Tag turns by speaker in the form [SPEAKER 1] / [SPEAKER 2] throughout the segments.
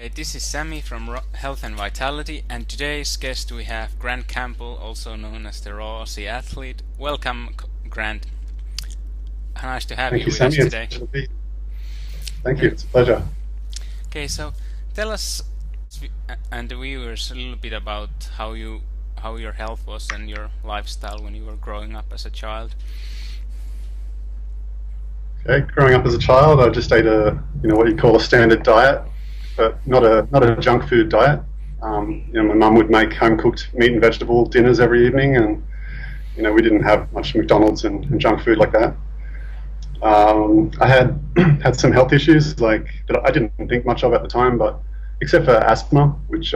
[SPEAKER 1] Hey, this is Sammy from Health and Vitality, and today's guest we have Grant Campbell, also known as the Aussie athlete. Welcome, Grant. Nice to have
[SPEAKER 2] Thank
[SPEAKER 1] you
[SPEAKER 2] you,
[SPEAKER 1] with us
[SPEAKER 2] Sammy.
[SPEAKER 1] today.
[SPEAKER 2] Thank you.
[SPEAKER 1] Okay,
[SPEAKER 2] It's a pleasure.
[SPEAKER 1] okay, so tell us and the viewers a little bit about how your health was and your lifestyle when you were growing up as a child.
[SPEAKER 2] Okay, growing up as a child, I just ate what you call a standard diet, but not a junk food diet. My mum would make home cooked meat and vegetable dinners every evening, and we didn't have much McDonald's and junk food like that. I had had some health issues like that I didn't think much of at the time, but except for asthma, which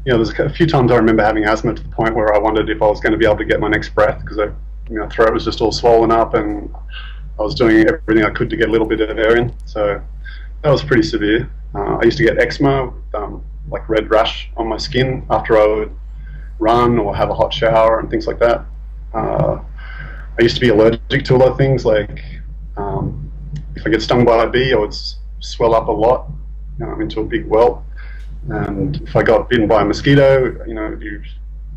[SPEAKER 2] there's a few times I remember having asthma to the point where I wondered if I was going to be able to get my next breath because throat was just all swollen up, and I was doing everything I could to get a little bit of air in. So that was pretty severe. I used to get eczema, like red rash on my skin after I would run or have a hot shower and things like that. I used to be allergic to a lot of things, like if I get stung by a bee, I would swell up a lot into a big welt. And if I got bitten by a mosquito, it'd be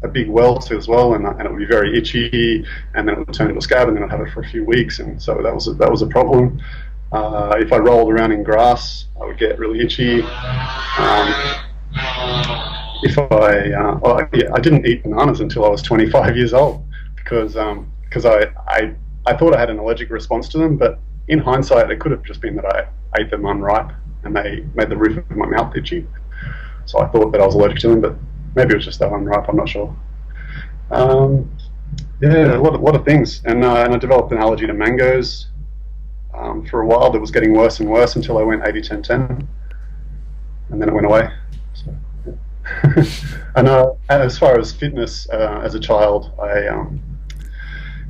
[SPEAKER 2] a big welt as well, and it would be very itchy, and then it would turn into a scab, and then I'd have it for a few weeks, and so that was a problem. If I rolled around in grass, I would get really itchy. If I didn't eat bananas until I was 25 years old because I thought I had an allergic response to them, but in hindsight, it could have just been that I ate them unripe and they made the roof of my mouth itchy. So I thought that I was allergic to them, but maybe it was just that unripe. I'm not sure. Um, yeah, a lot of things, and I developed an allergy to mangoes. For a while, that was getting worse and worse until I went 80-10-10, and then it went away. So, yeah. And as far as fitness, as a child,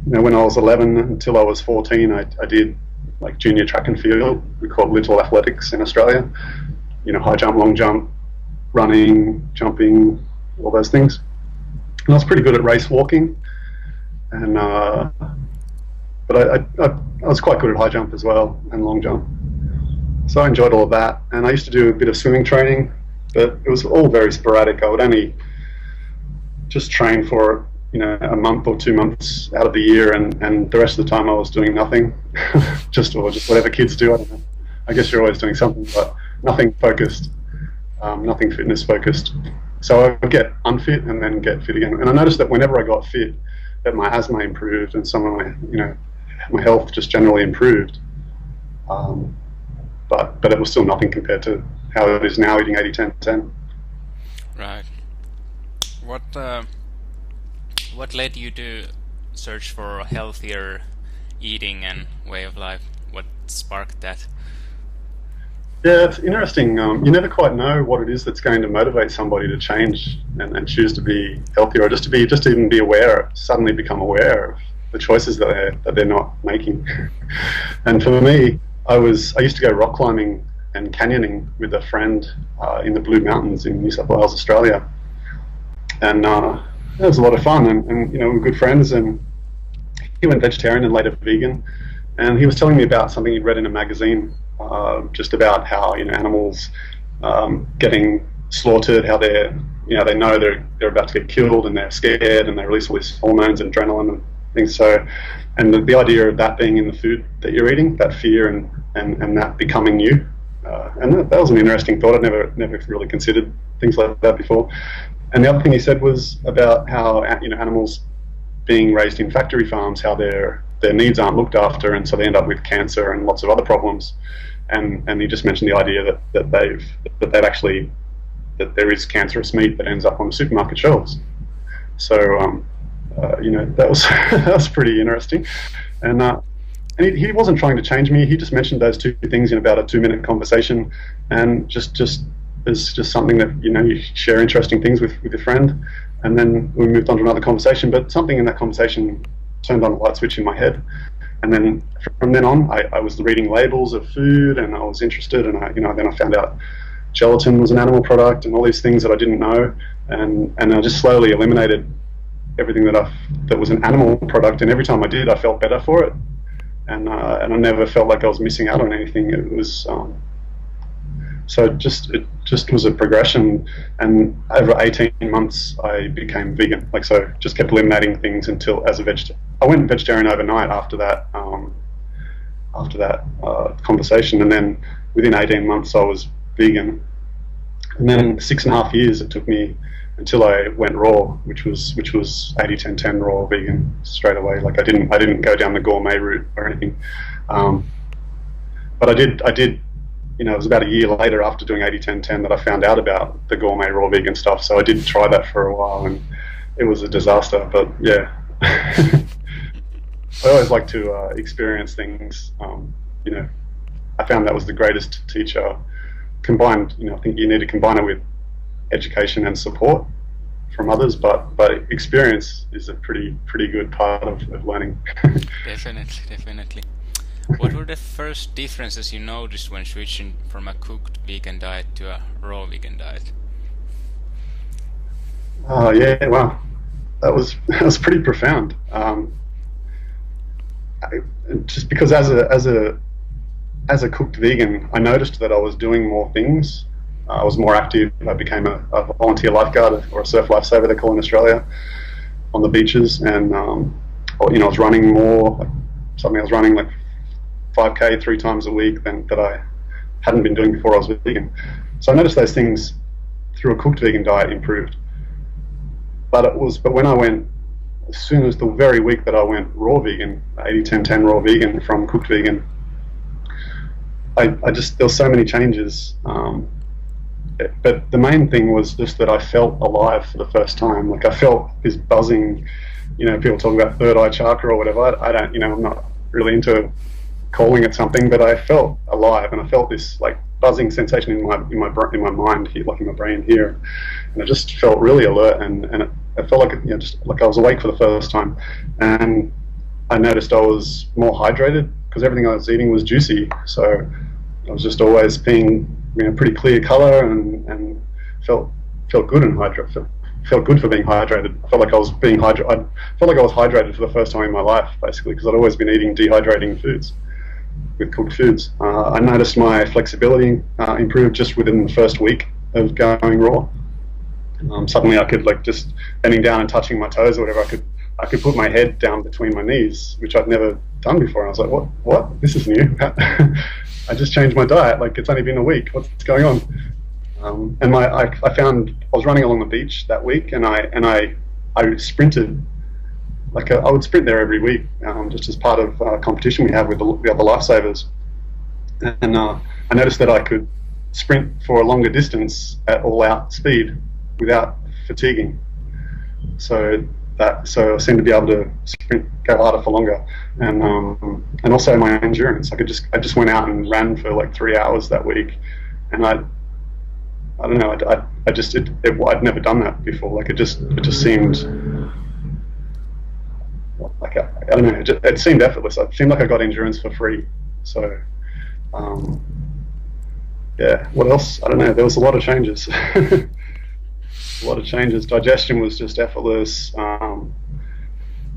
[SPEAKER 2] when I was 11 until I was 14, I did like junior track and field. We call it little athletics in Australia. High jump, long jump, running, jumping, all those things. And I was pretty good at race walking, and but I was quite good at high jump as well and long jump. So I enjoyed all of that, and I used to do a bit of swimming training, but it was all very sporadic. I would only just train for a month or 2 months out of the year, and the rest of the time I was doing nothing, just whatever kids do. I don't know. I guess you're always doing something, but nothing focused, nothing fitness focused. So I would get unfit and then get fit again. And I noticed that whenever I got fit, that my asthma improved and some of my health just generally improved. But it was still nothing compared to how it is now eating 80-10-10.
[SPEAKER 1] Right. What what led you to search for a healthier eating and way of life? What sparked that?
[SPEAKER 2] Yeah, it's interesting. You never quite know what it is that's going to motivate somebody to change and choose to be healthier, or just to even be aware, suddenly become aware of the choices that they're not making. And for me, I used to go rock climbing and canyoning with a friend in the Blue Mountains in New South Wales, Australia, and it was a lot of fun. And we were good friends. And he went vegetarian and later vegan, and he was telling me about something he'd read in a magazine. Just about how animals getting slaughtered, how they know they're about to get killed and they're scared and they release all these hormones and adrenaline and things. So, and the idea of that being in the food that you're eating, that fear and that becoming you, and that was an interesting thought. I'd never really considered things like that before. And the other thing he said was about how animals being raised in factory farms, how their needs aren't looked after, and so they end up with cancer and lots of other problems. And he just mentioned the idea that they've actually, that there is cancerous meat that ends up on the supermarket shelves. So that was that was pretty interesting. And he wasn't trying to change me. He just mentioned those two things in about a 2-minute conversation, and just it's just something that you share interesting things with your friend. And then we moved on to another conversation, but something in that conversation turned on a light switch in my head. And then from then on, I was reading labels of food, and I was interested. And then I found out gelatin was an animal product, and all these things that I didn't know. And I just slowly eliminated everything that was an animal product. And every time I did, I felt better for it. And I never felt like I was missing out on anything. It was So just was a progression. And over 18 months, I became vegan. Like, so just kept eliminating things until as a vegetarian. I went vegetarian overnight after that. Conversation, and then within 18 months, I was vegan. And then 6.5 years it took me until I went raw, which was 80-10-10 raw vegan straight away. Like I didn't go down the gourmet route or anything, but I did. You know, it was about a year later after doing 80-10-10 that I found out about the gourmet raw vegan stuff. So I did try that for a while, and it was a disaster. But yeah, I always like to experience things. You know, I found that was the greatest teacher. Combined, you know, I think you need to combine it with education and support from others, but experience is a pretty good part of learning.
[SPEAKER 1] Definitely. What were the first differences you noticed when switching from a cooked vegan diet to a raw vegan diet?
[SPEAKER 2] Oh yeah, wow, that was pretty profound. Just because as a cooked vegan, I noticed that I was doing more things. I was more active. I became a volunteer lifeguard, or a surf lifesaver they call in Australia, on the beaches, and you know, I was running more. I was running like 5K 3 times a week that I hadn't been doing before I was vegan. So I noticed those things through a cooked vegan diet improved. But when I went, as soon as the very week that I went raw vegan, 80-10-10 raw vegan from cooked vegan, I just, there were so many changes. But the main thing was just that I felt alive for the first time. Like I felt this buzzing, you know, people talk about third eye chakra or whatever. I don't, you know, I'm not really into calling it something, but I felt alive, and I felt this like buzzing sensation in my mind here, like in my brain here, and I just felt really alert, and it felt like, you know, just like I was awake for the first time. And I noticed I was more hydrated because everything I was eating was juicy, so I was just always being, you know, pretty clear color, and felt good and felt good for being hydrated. I felt like I was being hydrated. I felt like I was hydrated for the first time in my life, basically, because I'd always been eating dehydrating foods with cooked foods. I noticed my flexibility improved just within the first week of going raw. Suddenly I could, like, just bending down and touching my toes or whatever, I could put my head down between my knees, which I'd never done before. And I was like, what? This is new. I just changed my diet. Like, it's only been a week. What's going on? And I found I was running along the beach that week, and I sprinted. Like I would sprint there every week, just as part of a competition we have with the other lifesavers. And I noticed that I could sprint for a longer distance at all-out speed without fatiguing. So I seemed to be able to sprint, go harder for longer, and also my endurance. I just went out and ran for like 3 hours that week, and I don't know. I'd never done that before. Like it just seemed like I don't know. It seemed effortless. It seemed like I got endurance for free. So yeah. What else? I don't know. There was a lot of changes. A lot of changes. Digestion was just effortless.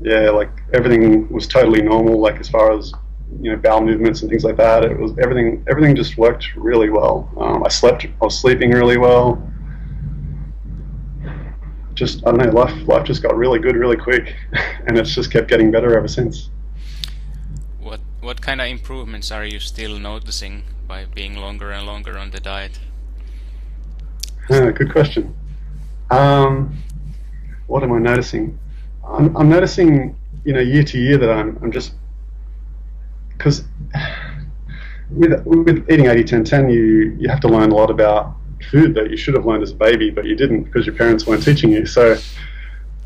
[SPEAKER 2] Yeah, like everything was totally normal. Like as far as, you know, bowel movements and things like that, it was everything just worked really well. I was sleeping really well. Just, I don't know, life just got really good really quick, and it's just kept getting better ever since.
[SPEAKER 1] What kind of improvements are you still noticing by being longer and longer on the diet?
[SPEAKER 2] Good question. What am I noticing? I'm noticing, you know, year to year that I'm just, because with eating 80-10-10, you have to learn a lot about food that you should have learned as a baby, but you didn't because your parents weren't teaching you. So,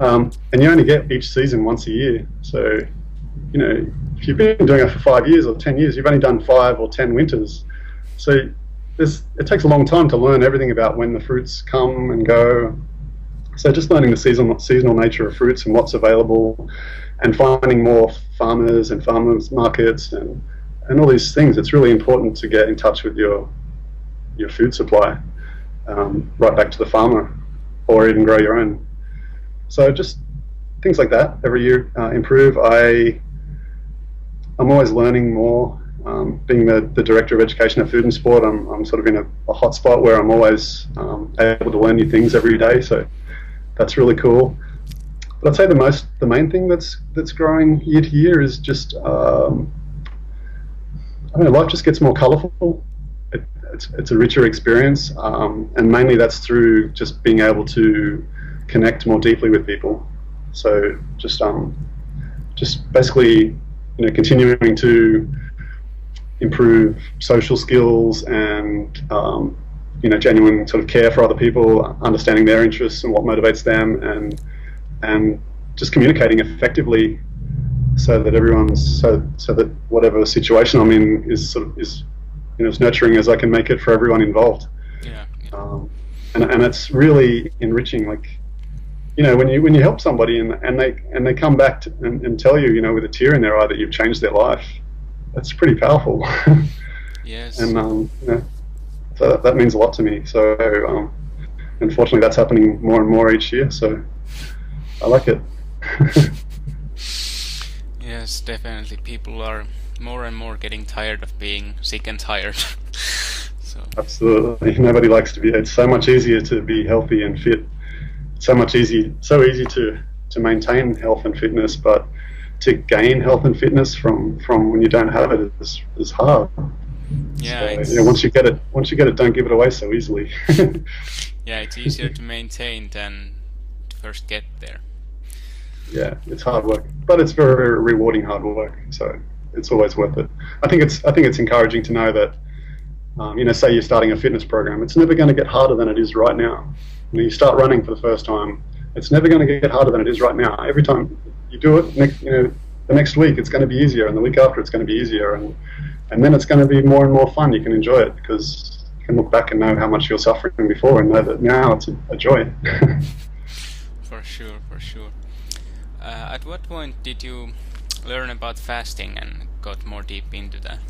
[SPEAKER 2] and you only get each season once a year. So, you know, if you've been doing it for 5 years or 10 years, you've only done 5 or 10 winters. So it takes a long time to learn everything about when the fruits come and go. So just learning the seasonal nature of fruits and what's available, and finding more farmers and farmers markets and all these things. It's really important to get in touch with your food supply, right back to the farmer, or even grow your own. So just things like that every year improve. I'm always learning more Being the director of education at Food and Sport, I'm sort of in a hot spot where I'm always able to learn new things every day. So that's really cool. But I'd say the main thing that's growing year to year is just I mean, life just gets more colourful. It's a richer experience, and mainly that's through just being able to connect more deeply with people. So just basically, continuing to improve social skills and genuine sort of care for other people, understanding their interests and what motivates them, and just communicating effectively so that so that whatever situation I'm in is as nurturing as I can make it for everyone involved.
[SPEAKER 1] Yeah.
[SPEAKER 2] And it's really enriching. Like, when you help somebody and they come back and tell you, with a tear in their eye that you've changed their life, that's pretty powerful.
[SPEAKER 1] Yes.
[SPEAKER 2] And so that means a lot to me. So unfortunately, that's happening more and more each year. So I like it.
[SPEAKER 1] Yes, definitely. People are more and more getting tired of being sick and tired. So.
[SPEAKER 2] Absolutely. Nobody likes to be. It's so much easier to be healthy and fit. It's so easy to maintain health and fitness, but to gain health and fitness from when you don't have it is hard.
[SPEAKER 1] Yeah.
[SPEAKER 2] So, once you get it, don't give it away so easily.
[SPEAKER 1] Yeah, it's easier to maintain than to first get there.
[SPEAKER 2] Yeah, it's hard work, but it's very, very rewarding hard work. So it's always worth it. I think it's encouraging to know that, say you're starting a fitness program, it's never going to get harder than it is right now. You start running for the first time, it's never going to get harder than it is right now. Every time you do it, the next week it's going to be easier, and the week after it's going to be easier, and then it's going to be more and more fun. You can enjoy it because you can look back and know how much you're suffering before, and know that now it's a joy.
[SPEAKER 1] For sure. At what point did you learn about fasting and got more deep into that?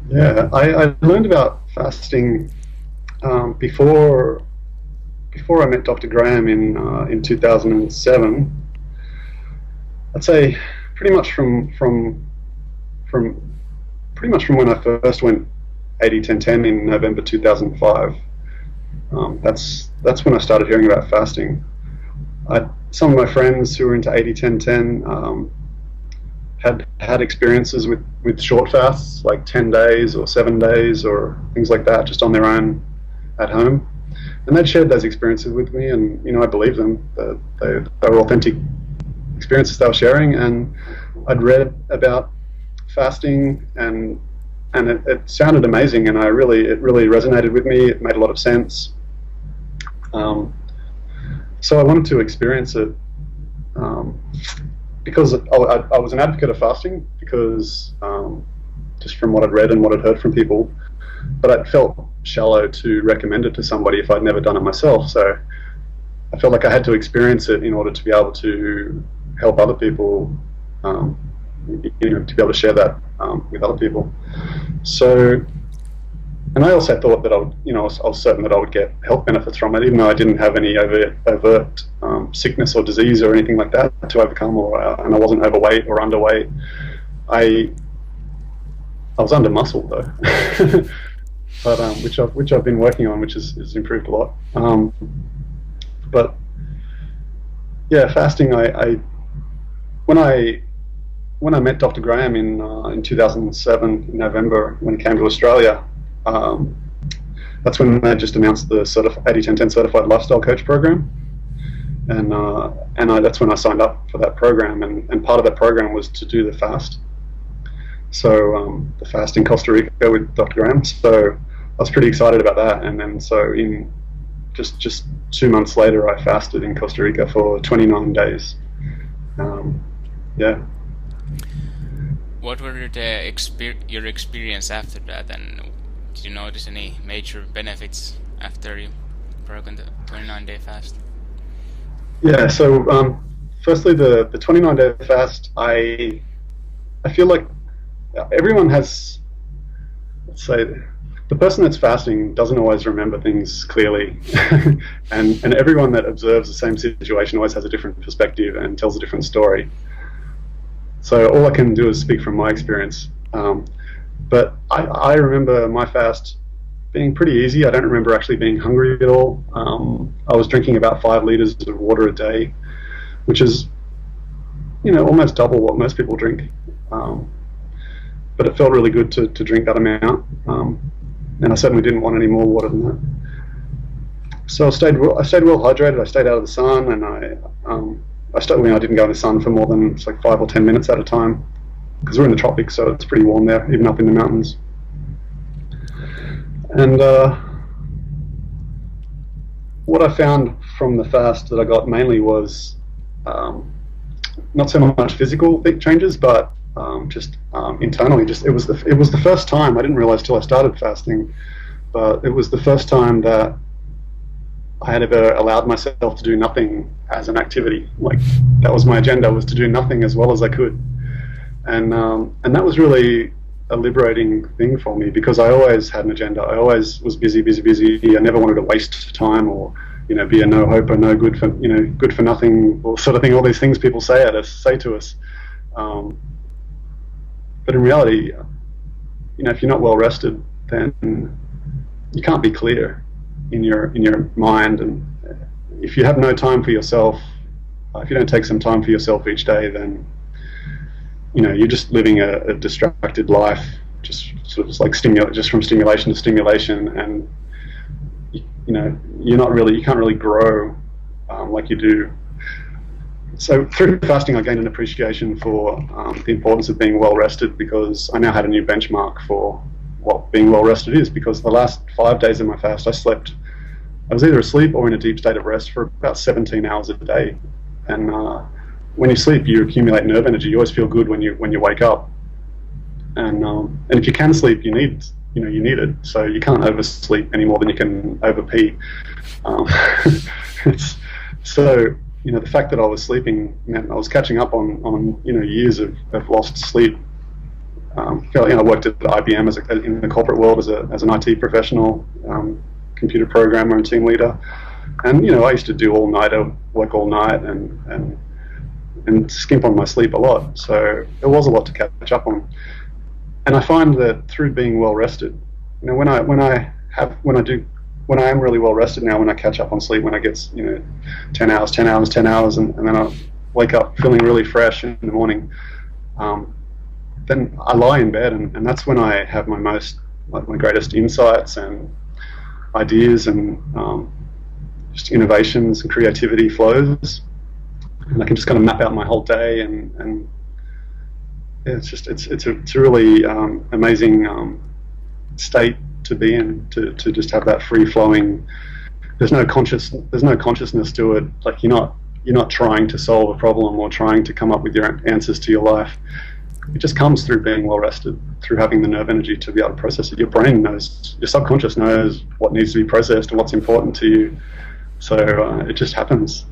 [SPEAKER 2] Yeah, I learned about fasting before I met Dr. Graham in 2007. I'd say pretty much from when I first went 80-10-10 in November 2005. That's when I started hearing about fasting. Some of my friends who were into 80-10-10 had experiences with short fasts, like 10 days or 7 days or things like that, just on their own at home. And they'd shared those experiences with me, and I believe them. They were authentic experiences they were sharing, and I'd read about fasting, and it sounded amazing, and it really resonated with me. It made a lot of sense. So I wanted to experience it because I was an advocate of fasting, because just from what I'd read and what I'd heard from people, but it felt shallow to recommend it to somebody if I'd never done it myself. So I felt like I had to experience it in order to be able to help other people, to be able to share that with other people. So, and I also thought that I was certain that I would get health benefits from it, even though I didn't have any overt sickness or disease or anything like that to overcome, and I wasn't overweight or underweight. I was under muscle though, but which I've been working on, which has improved a lot. But yeah, fasting. When I met Dr. Graham in 2007 in November when he came to Australia. That's when they just announced the 80-10-10 Certified Lifestyle Coach program, and that's when I signed up for that program, and part of that program was to do the fast. So the fast in Costa Rica with Dr. Graham. So I was pretty excited about that, and then so in just 2 months later, I fasted in Costa Rica for 29 days. Yeah.
[SPEAKER 1] What were your experience after that, and did you notice any major benefits after you broke the 29-day fast?
[SPEAKER 2] Yeah, so firstly, the 29-day fast, I feel like everyone has, let's say, the person that's fasting doesn't always remember things clearly, and everyone that observes the same situation always has a different perspective and tells a different story. So all I can do is speak from my experience. Um, but I remember my fast being pretty easy. I don't remember actually being hungry at all. I was drinking about 5 liters of water a day, which is, almost double what most people drink. But it felt really good to drink that amount, and I certainly didn't want any more water than that. So I stayed well hydrated. I stayed out of the sun, and I didn't go in the sun for more than like 5 or 10 minutes at a time, because we're in the tropics, so it's pretty warm there, even up in the mountains. And what I found from the fast that I got mainly was not so much physical changes, but just internally. Just it was the first time. I didn't realize till I started fasting, but it was the first time that I had ever allowed myself to do nothing as an activity. Like, that was my agenda, was to do nothing as well as I could, and that was really a liberating thing for me, because I always had an agenda. I always was busy. I never wanted to waste time, or be a no hope or no good for good for nothing, or sort of thing. All these things people say to us. But in reality, if you're not well rested, then you can't be clear in your mind. And if you have no time for yourself, if you don't take some time for yourself each day, then you're just living a distracted life, just sort of like just from stimulation to stimulation, and you can't really grow like you do. So through fasting, I gained an appreciation for the importance of being well rested, because I now had a new benchmark for what being well rested is. Because the last 5 days of my fast, I was either asleep or in a deep state of rest for about 17 hours a day. And when you sleep, you accumulate nerve energy. You always feel good when you wake up. And if you can sleep, you need it. So you can't oversleep any more than you can overpee. The fact that I was sleeping meant I was catching up on years of lost sleep. I worked at IBM in the corporate world as an IT professional, computer programmer and team leader, and I used to do work all night, and skimp on my sleep a lot. So there was a lot to catch up on, and I find that through being well rested, when I am really well rested now, when I catch up on sleep, when I get 10 hours, and then I wake up feeling really fresh in the morning, then I lie in bed, and that's when I have my greatest insights and ideas, and just innovations and creativity flows, and I can just kind of map out my whole day, and yeah, it's a really amazing state to be in, to just have that free flowing. There's no consciousness to it. Like, you're not trying to solve a problem or trying to come up with your answers to your life. It just comes through being well rested, through having the nerve energy to be able to process it. Your brain knows, your subconscious knows what needs to be processed and what's important to you. So it just happens.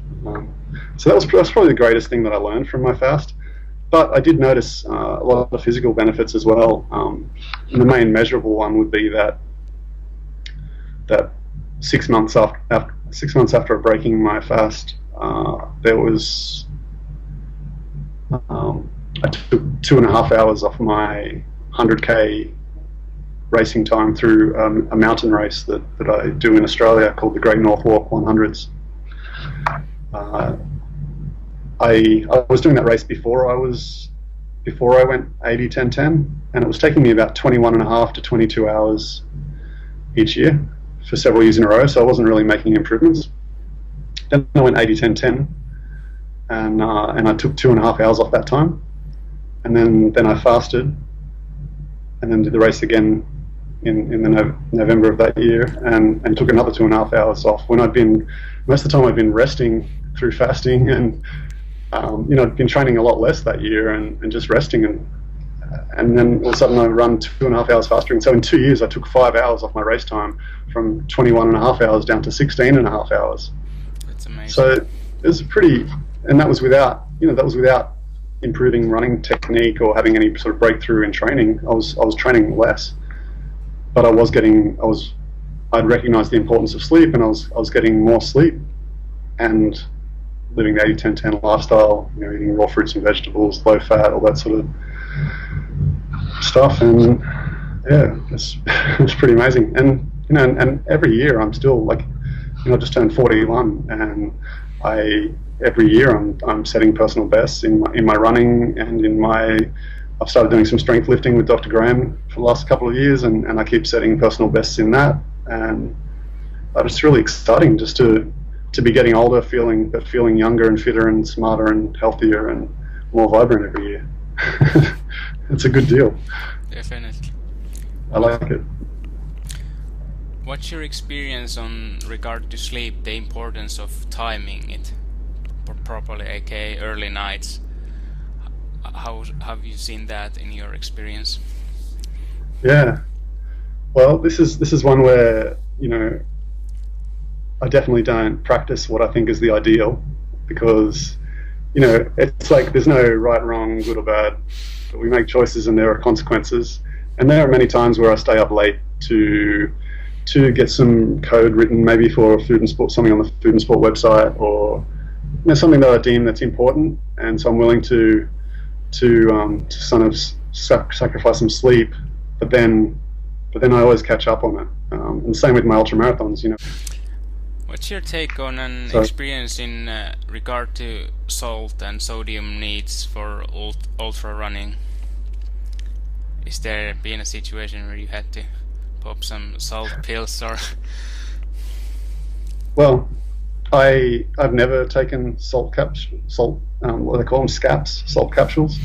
[SPEAKER 2] So that's probably the greatest thing that I learned from my fast. But I did notice a lot of physical benefits as well. And the main measurable one would be that 6 months after breaking my fast, there was I took 2.5 hours off my 100k racing time through a mountain race that I do in Australia called the Great North Walk 100s. I was doing that race before I went 80-10-10, and it was taking me about 21.5 to 22 hours each year for several years in a row, so I wasn't really making improvements. Then I went 80-10-10, and I took 2.5 hours off that time, and then I fasted, and then did the race again in the November of that year, and took another 2.5 hours off. When most of the time I'd been resting through fasting, and I'd been training a lot less that year, and just resting, and then all of a sudden I run 2.5 hours faster. And so in 2 years I took 5 hours off my race time, from 21.5 hours down to 16.5 hours.
[SPEAKER 1] That's amazing.
[SPEAKER 2] So it was and that was without improving running technique or having any sort of breakthrough in training. I was training less, but I'd recognized the importance of sleep, and I was getting more sleep, and living the 80-10-10 lifestyle, eating raw fruits and vegetables, low fat, all that sort of stuff, and yeah, it's pretty amazing. And and every year I'm still like, I just turned 41, and I every year I'm setting personal bests in my running and in my. I've started doing some strength lifting with Dr. Graham for the last couple of years, and I keep setting personal bests in that, and it's really exciting just to be getting older, feeling younger and fitter and smarter and healthier and more vibrant every year. It's a good deal.
[SPEAKER 1] Definitely.
[SPEAKER 2] I like it.
[SPEAKER 1] What's your experience on regard to sleep, the importance of timing it properly, aka early nights? How have you seen that in your experience?
[SPEAKER 2] Yeah. Well, this is one where I definitely don't practice what I think is the ideal, because it's like there's no right, wrong, good or bad. But we make choices and there are consequences. And there are many times where I stay up late to get some code written, maybe for food and sport, something on the food and sport website, or something that I deem that's important, and so I'm willing to sort of sacrifice some sleep, but then I always catch up on it. And same with my ultra marathons.
[SPEAKER 1] What's your take on an experience in regard to salt and sodium needs for ultra running? Is there been a situation where you had to pop some salt pills or?
[SPEAKER 2] Well, I've never taken what do they call them, SCAPs, salt capsules.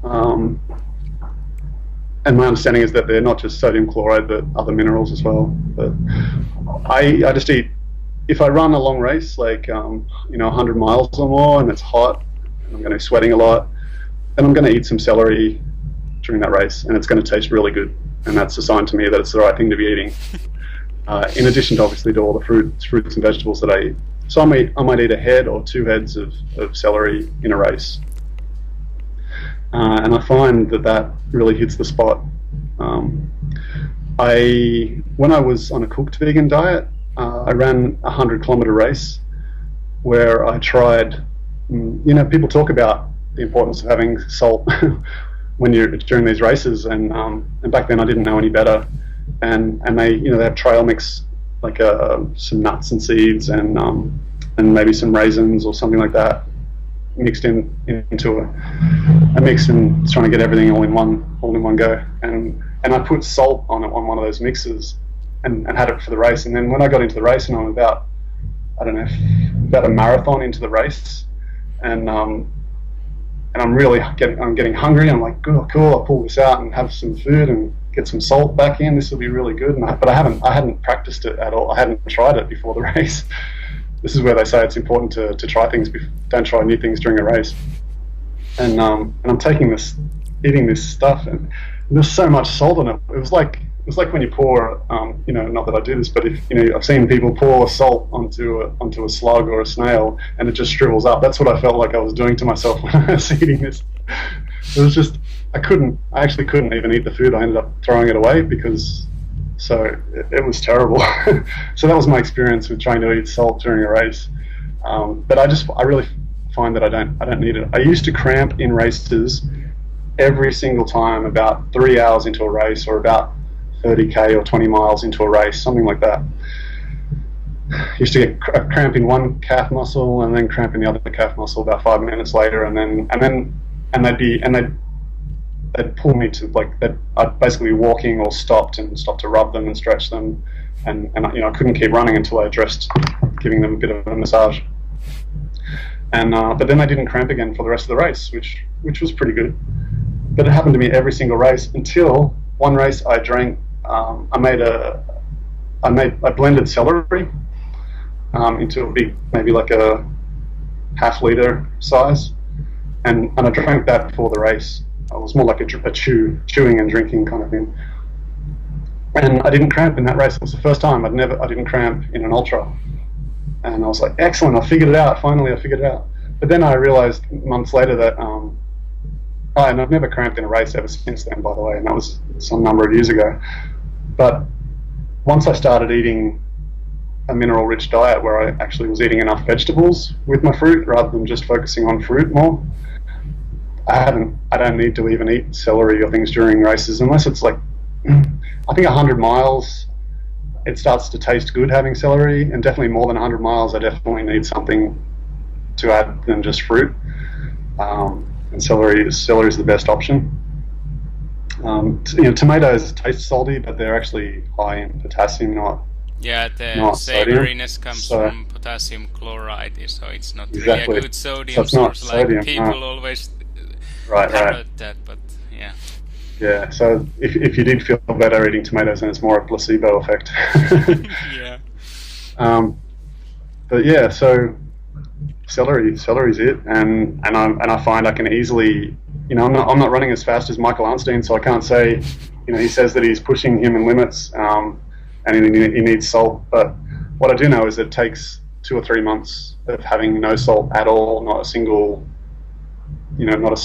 [SPEAKER 2] And my understanding is that they're not just sodium chloride, but other minerals as well. But I just eat, if I run a long race, like 100 miles or more, and it's hot, and I'm going to be sweating a lot, then I'm going to eat some celery during that race, and it's going to taste really good, and that's a sign to me that it's the right thing to be eating. In addition to obviously to all the fruits and vegetables that I eat. So I might eat a head or 2 heads of celery in a race. And I find that really hits the spot. When I was on a cooked vegan diet, I ran a 100-kilometer race where I tried. People talk about the importance of having salt when you're during these races, and back then I didn't know any better. And they they have trail mix, like some nuts and seeds and maybe some raisins or something like that, mixed into a mix, and trying to get everything all in one go. And I put salt on one of those mixes and had it for the race. And then when I got into the race, and I'm about a marathon into the race, and I'm really getting hungry. I'm like, oh, cool, I'll pull this out and have some food and get some salt back in. This will be really good. But I hadn't practiced it at all. I hadn't tried it before the race. This is where they say it's important to try things. Don't try new things during a race. And I'm eating this stuff, and there's so much salt in it. It was like when you pour, not that I do this, but if I've seen people pour salt onto a slug or a snail, and it just shrivels up. That's what I felt like I was doing to myself when I was eating this. It was just I actually couldn't even eat the food. I ended up throwing it away it was terrible. So that was my experience with trying to eat salt during a race. But I really find that I don't need it. I used to cramp in races every single time about 3 hours into a race, or about 30k or 20 miles into a race, something like that. I used to get a cramp in one calf muscle and then cramp in the other calf muscle about 5 minutes later, and they'd pull me to, like, I'd basically be walking or stopped to rub them and stretch them, and I couldn't keep running until I addressed giving them a bit of a massage. And but then they didn't cramp again for the rest of the race, which was pretty good. But it happened to me every single race until one race I drank. I blended celery into a big, maybe like a half-liter size, and I drank that before the race. It was more like a chewing and drinking kind of thing. And I didn't cramp in that race. It was the first time I didn't cramp in an ultra. And I was like, excellent, I figured it out. Finally, I figured it out. But then I realized months later that, and I've never cramped in a race ever since then, by the way, and that was some number of years ago. But once I started eating a mineral-rich diet where I actually was eating enough vegetables with my fruit rather than just focusing on fruit more, I don't need to even eat celery or things during races unless it's like, I think 100 miles, it starts to taste good having celery, and definitely more than 100 miles, I definitely need something to add than just fruit. And celery is the best option. Tomatoes taste salty, but they're actually high in potassium,
[SPEAKER 1] Yeah, the
[SPEAKER 2] not sodium.
[SPEAKER 1] savoriness comes
[SPEAKER 2] So
[SPEAKER 1] from potassium chloride, so it's not really a
[SPEAKER 2] exactly,
[SPEAKER 1] good
[SPEAKER 2] so
[SPEAKER 1] sodium
[SPEAKER 2] it's not
[SPEAKER 1] source. Like
[SPEAKER 2] sodium.
[SPEAKER 1] people always
[SPEAKER 2] Right, right.
[SPEAKER 1] parrot that, but yeah.
[SPEAKER 2] Yeah. So if you did feel better eating tomatoes, then it's more a placebo effect.
[SPEAKER 1] Yeah.
[SPEAKER 2] um, but yeah, so celery's it, and I find I can easily, I'm not running as fast as Michael Arnstein, so I can't say, he says that he's pushing human limits, and he needs salt. But what I do know is that it takes 2 or 3 months of having no salt at all, not a single, not a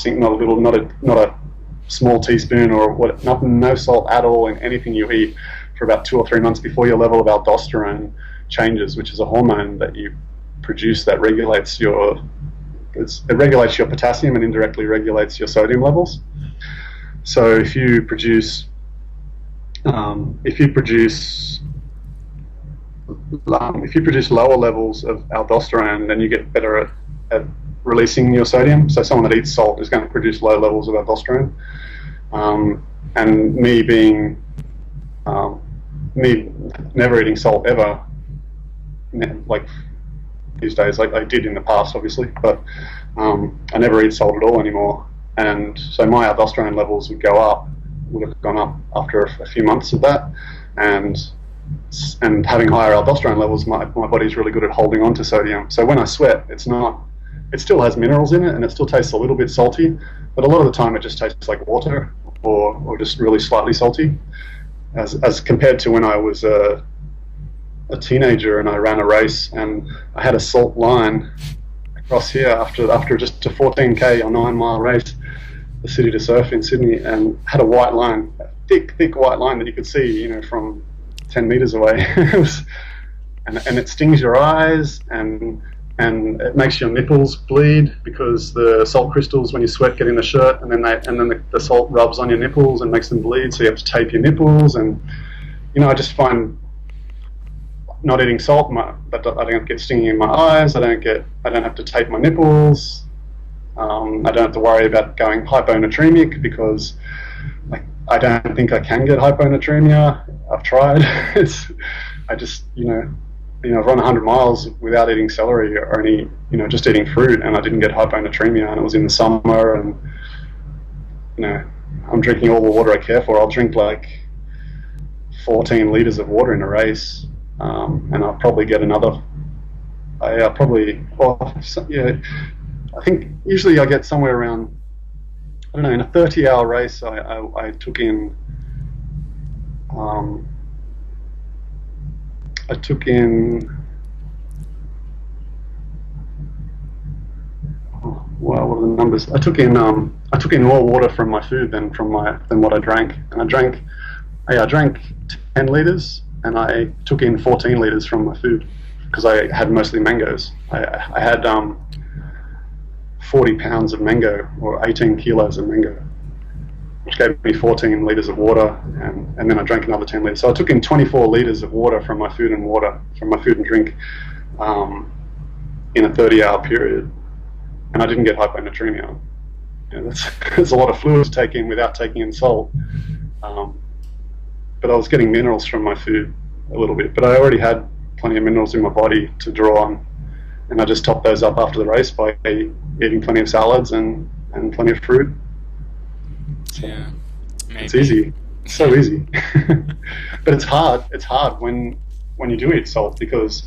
[SPEAKER 2] small teaspoon or what, nothing, no salt at all in anything you eat for about 2 or 3 months before your level of aldosterone changes, which is a hormone that you produce that regulates your potassium and indirectly regulates your sodium levels. So if you produce lower levels of aldosterone, then you get better at releasing your sodium. So someone that eats salt is going to produce low levels of aldosterone. And me never eating salt ever, like these days, like I did in the past, obviously, but I never eat salt at all anymore. And so my aldosterone levels would have gone up after a few months of that. And having higher aldosterone levels, my body's really good at holding on to sodium. So when I sweat, it still has minerals in it, and it still tastes a little bit salty, but a lot of the time it just tastes like water or just really slightly salty, as compared to when I was a teenager and I ran a race and I had a salt line across here after just a 14k or 9-mile race, the City to Surf in Sydney, and had a white line, a thick white line that you could see, from 10 meters away. and it stings your eyes, and it makes your nipples bleed because the salt crystals, when you sweat, get in the shirt, and then the salt rubs on your nipples and makes them bleed. So you have to tape your nipples, and I just find not eating salt, I don't get stinging in my eyes. I don't have to tape my nipples. I don't have to worry about going hyponatremic because I don't think I can get hyponatremia. I've tried. I just, I've run 100 miles without eating celery or any, just eating fruit, and I didn't get hyponatremia, and it was in the summer, and, I'm drinking all the water I care for. I'll drink like 14 litres of water in a race, and I'll probably get another, I think usually I get somewhere around, I don't know, in a 30-hour race, I took in, wow, what are the numbers? I took in more water from my food than what I drank, and I drank 10 litres, and I took in 14 litres from my food because I had mostly mangoes. I had 40 pounds of mango, or 18 kilos of mango, which gave me 14 litres of water, and then I drank another 10 litres. So I took in 24 litres of water from my food and drink in a 30-hour period, and I didn't get hyponatremia. That's a lot of fluid to take in without taking in salt. But I was getting minerals from my food a little bit, but I already had plenty of minerals in my body to draw on, and I just topped those up after the race by eating plenty of salads and plenty of fruit. So
[SPEAKER 1] Yeah, maybe.
[SPEAKER 2] it's easy. It's so easy. But it's hard. It's hard when you do eat salt, because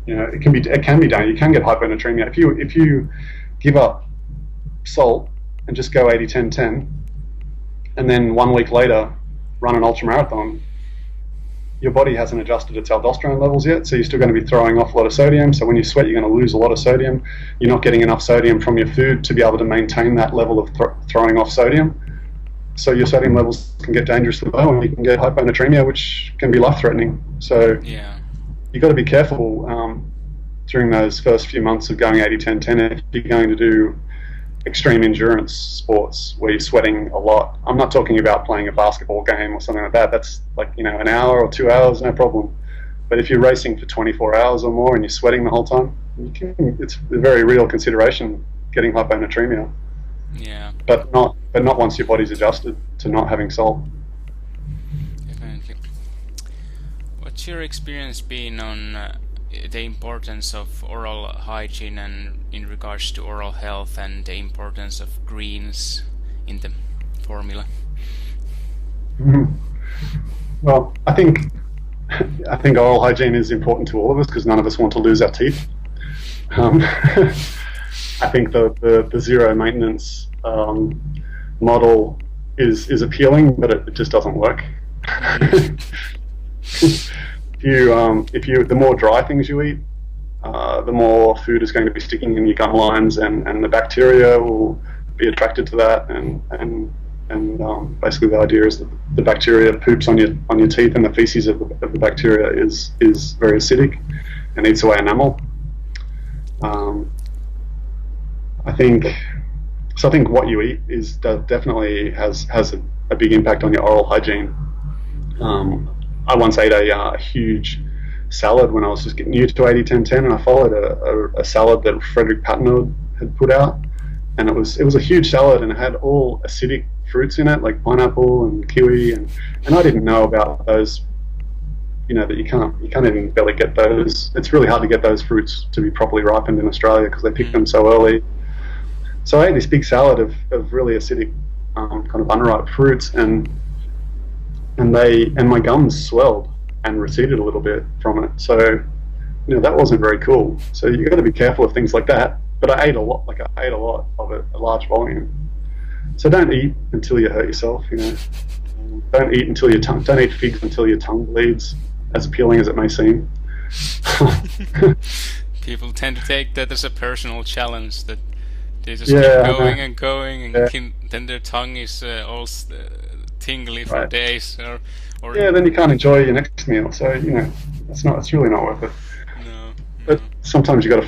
[SPEAKER 2] it can be done. You can get hyponatremia if you give up salt and just go 80-10-10, and then 1 week later run an ultra marathon. Your body hasn't adjusted its aldosterone levels yet, so you're still going to be throwing off a lot of sodium. So when you sweat, you're going to lose a lot of sodium. You're not getting enough sodium from your food to be able to maintain that level of throwing off sodium. So your sodium levels can get dangerously low, and you can get hyponatremia, which can be life-threatening. So
[SPEAKER 1] Yeah.
[SPEAKER 2] you've got to be careful during those first few months of going 80-10-10 if you're going to do extreme endurance sports where you're sweating a lot. I'm not talking about playing a basketball game or something like that. That's like, an hour or 2 hours, no problem. But if you're racing for 24 hours or more and you're sweating the whole time, it's a very real consideration getting hyponatremia.
[SPEAKER 1] Yeah.
[SPEAKER 2] But not once your body's adjusted to not having salt.
[SPEAKER 1] Definitely. What's your experience been on the importance of oral hygiene and in regards to oral health and the importance of greens in the formula?
[SPEAKER 2] Mm-hmm. Well, I think oral hygiene is important to all of us because none of us want to lose our teeth. I think the zero maintenance model is appealing, but it just doesn't work. The more dry things you eat, the more food is going to be sticking in your gum lines, and the bacteria will be attracted to that, and basically the idea is that the bacteria poops on your teeth, and the feces of the bacteria is very acidic and eats away enamel. I think what you eat definitely has a big impact on your oral hygiene. I once ate a huge salad when I was just getting new to 80-10-10, and I followed a salad that Frederick Patenaude had put out, and it was a huge salad, and it had all acidic fruits in it, like pineapple and kiwi, and I didn't know about those. That you can't even barely get those. It's really hard to get those fruits to be properly ripened in Australia because they pick them so early. So I ate this big salad of really acidic kind of unripe fruits, and my gums swelled and receded a little bit from it. So that wasn't very cool. So you got to be careful of things like that. But I ate a lot. I ate a lot of it, a large volume. So don't eat until you hurt yourself. Don't eat until don't eat figs until your tongue bleeds. As appealing as it may seem.
[SPEAKER 1] People tend to take that as a personal challenge, that they just keep going and going, and then their tongue is all tingly for days. Or
[SPEAKER 2] then you can't enjoy your next meal. So it's really not worth it.
[SPEAKER 1] No.
[SPEAKER 2] But sometimes you got to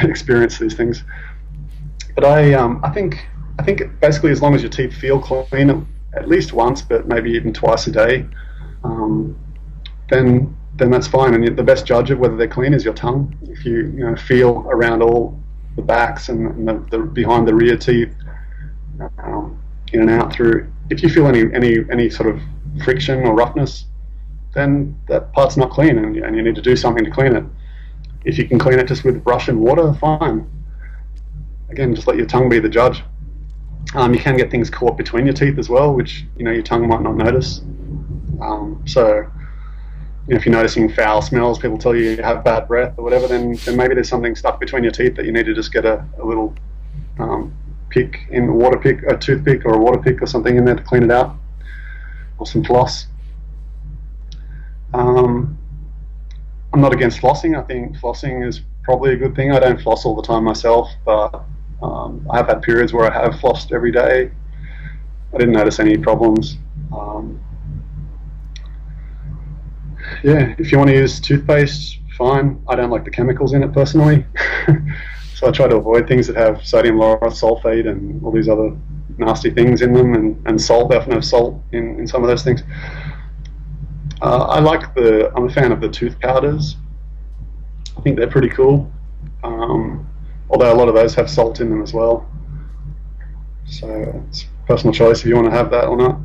[SPEAKER 2] experience these things. But I think basically as long as your teeth feel clean at least once, but maybe even twice a day, then that's fine. And the best judge of whether they're clean is your tongue. If you feel around all the backs and the behind the rear teeth, in and out through. If you feel any sort of friction or roughness, then that part's not clean, and you need to do something to clean it. If you can clean it just with brush and water, fine. Again, just let your tongue be the judge. You can get things caught between your teeth as well, which your tongue might not notice. So if you're noticing foul smells, people tell you have bad breath or whatever, then maybe there's something stuck between your teeth that you need to just get a little a toothpick or a water pick or something in there to clean it out, or some floss. I'm not against flossing. I think flossing is probably a good thing. I don't floss all the time myself, but I have had periods where I have flossed every day. I didn't notice any problems. If you want to use toothpaste, fine. I don't like the chemicals in it personally. So I try to avoid things that have sodium lauryl sulfate and all these other nasty things in them, and salt. They often have salt in some of those things. I'm a fan of the tooth powders. I think they're pretty cool. Although a lot of those have salt in them as well. So it's personal choice if you want to have that or not.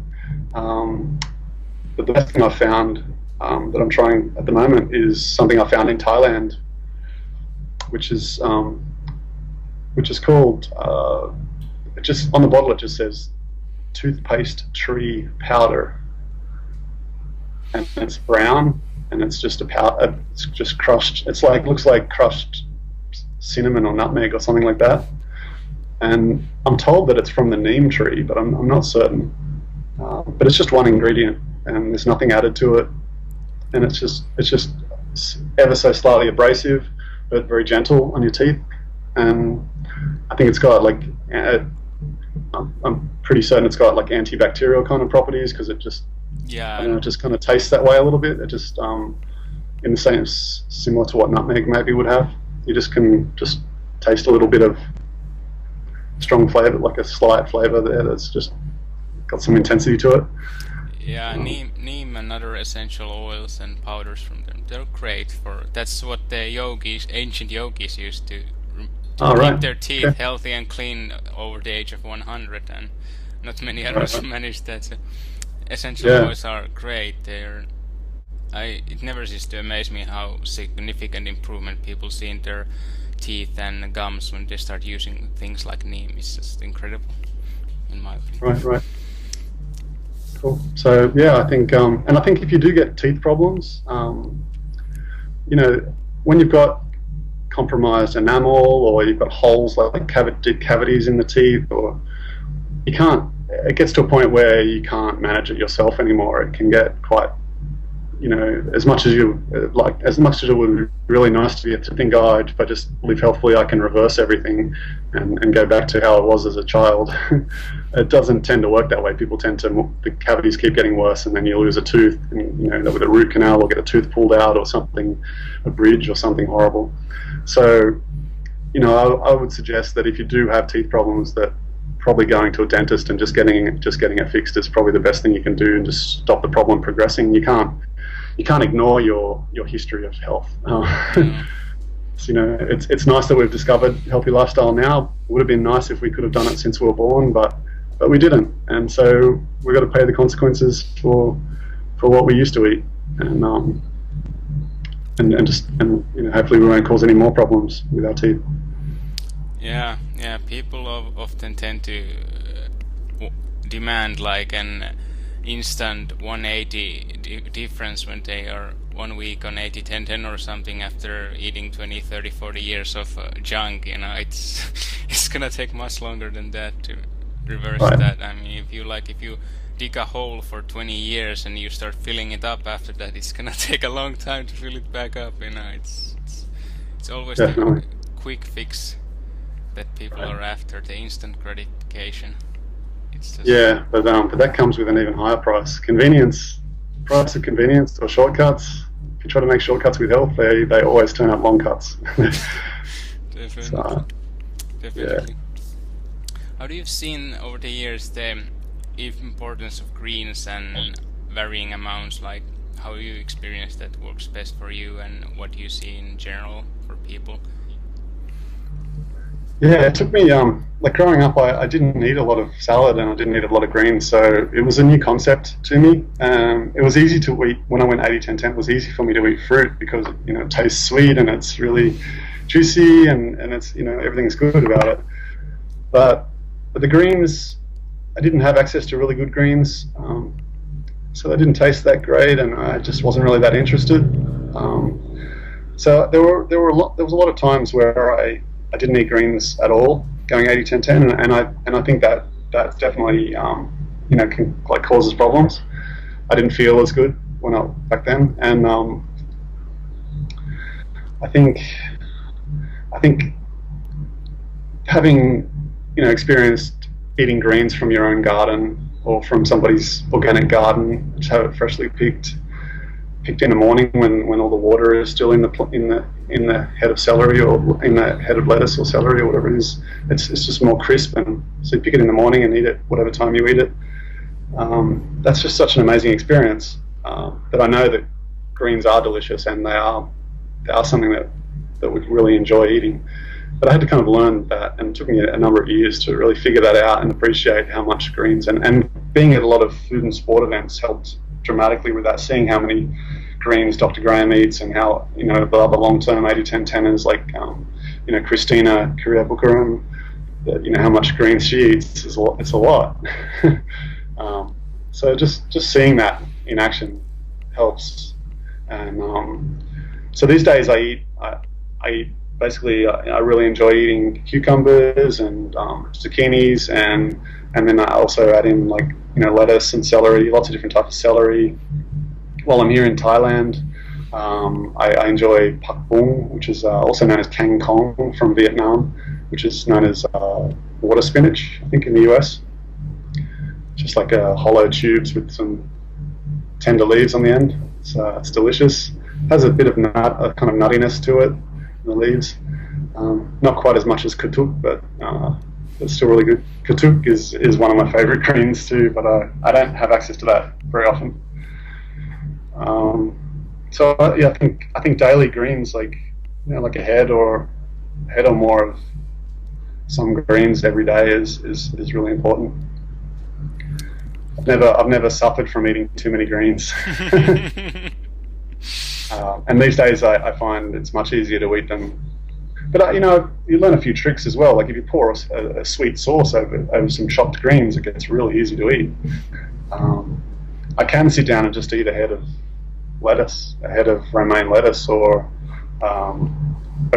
[SPEAKER 2] But the best thing I've found that I'm trying at the moment is something I found in Thailand, which is called, just on the bottle it just says toothpaste tree powder, and it's brown, and it's just a powder. It's just crushed. Looks like crushed cinnamon or nutmeg or something like that. And I'm told that it's from the neem tree, but I'm not certain. But it's just one ingredient, and there's nothing added to it, and it's just ever so slightly abrasive, but very gentle on your teeth. And I think it's got I'm pretty certain it's got antibacterial kind of properties, because it just it just kind of tastes that way a little bit. It just in the same, similar to what nutmeg maybe would have. You just can taste a little bit of strong flavour, like a slight flavour there that's just got some intensity to it.
[SPEAKER 1] Yeah, neem and other essential oils and powders from them, they're great for. That's what the yogis, ancient yogis, used to keep their teeth healthy and clean over the age of 100, and not many others manage that. So essential oils are great. It never ceases to amaze me how significant improvement people see in their teeth and gums when they start using things like neem. It's just incredible, in my opinion.
[SPEAKER 2] Right. Cool. So yeah, I think, and I think if you do get teeth problems, you know, when you've got compromised enamel, or you've got holes like cavities in the teeth, or you can't. It gets to a point where you can't manage it yourself anymore. It can get quite, you know, as much as it would be really nice to be able to think, oh, if I just live healthfully, I can reverse everything and go back to how it was as a child. It doesn't tend to work that way. People tend to, the cavities keep getting worse, and then you lose a tooth, and, you know, with a root canal, or get a tooth pulled out, or something, a bridge, or something horrible. So, you know, I would suggest that if you do have teeth problems, that probably going to a dentist and just getting it fixed is probably the best thing you can do, and just stop the problem progressing. You can't ignore your history of health. So, you know, it's nice that we've discovered healthy lifestyle now. It would have been nice if we could have done it since we were born, but we didn't, and so we've got to pay the consequences for what we used to eat, and you know, hopefully we won't cause any more problems with our teeth.
[SPEAKER 1] Yeah, people often tend to demand like an instant 180 difference when they are 1 week on 80-10-10 or something after eating 20, 30, 40 years of junk. You know, it's gonna take much longer than that to reverse that. I mean, if you dig a hole for 20 years and you start filling it up after that, it's gonna take a long time to fill it back up. You know, it's always the quick fix that people are after, the instant gratification. It's just
[SPEAKER 2] but that comes with an even higher price. Price of convenience or shortcuts. If you try to make shortcuts with health, they always turn out long cuts.
[SPEAKER 1] Definitely.
[SPEAKER 2] So,
[SPEAKER 1] Definitely. How do you seen over the years the importance of greens and varying amounts? Like, how you experience that works best for you, and what do you see in general for people?
[SPEAKER 2] Yeah, it took me, like growing up, I didn't eat a lot of salad, and I didn't eat a lot of greens, so it was a new concept to me. It was easy to eat, when I went 80-10-10, it was easy for me to eat fruit because, you know, it tastes sweet and it's really juicy, and it's, you know, everything's good about it. But the greens, I didn't have access to really good greens, so they didn't taste that great, and I just wasn't really that interested. So there was a lot of times where I didn't eat greens at all, going 80-10-10, and I think that definitely you know, can like causes problems. I didn't feel as good back then, and I think having, you know, experienced eating greens from your own garden or from somebody's organic garden, which have it freshly picked in the morning when all the water is still in the head of celery, or in the head of lettuce or celery or whatever it is, it's just more crisp, and so you pick it in the morning and eat it whatever time you eat it. That's just such an amazing experience, that I know that greens are delicious, and they are something that we really enjoy eating. But I had to kind of learn that, and it took me a number of years to really figure that out and appreciate how much greens, and being at a lot of food and sport events helped dramatically with that, seeing how many greens Dr. Graham eats, and how, you know, the other long-term 80-10-10ers like, you know, Christina Kyriabukaram, you know, how much greens she eats is it's a lot. So just seeing that in action helps. And so these days I eat basically, I really enjoy eating cucumbers and zucchinis, and then I also add in, like, you know, lettuce and celery, lots of different types of celery. While I'm here in Thailand, I enjoy pak bung, which is also known as kang kong from Vietnam, which is known as water spinach, I think, in the US. Just like hollow tubes with some tender leaves on the end. It's delicious. It has a bit of kind of nuttiness to it, the leaves. Not quite as much as katuk, but it's still really good. Katuk is one of my favourite greens too, but I don't have access to that very often. So yeah, I think daily greens, like like a head or more of some greens every day is really important. I've never suffered from eating too many greens. And these days I find it's much easier to eat them. But you learn a few tricks as well. Like if you pour a sweet sauce over some chopped greens, it gets really easy to eat. I can sit down and just eat a head of lettuce, a head of romaine lettuce, or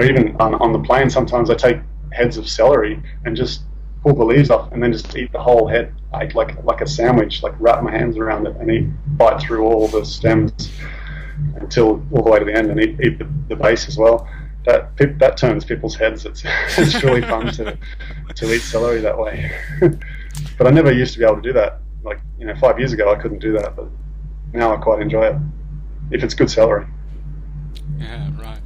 [SPEAKER 2] even on the plane. Sometimes I take heads of celery and just pull the leaves off, and then just eat the whole head, like a sandwich. Like wrap my hands around it and bite through all the stems until all the way to the end, and eat the base as well. That turns people's heads. It's really fun to eat celery that way. But I never used to be able to do that. Like 5 years ago I couldn't do that, but now I quite enjoy it if it's good celery.
[SPEAKER 1] Yeah, right.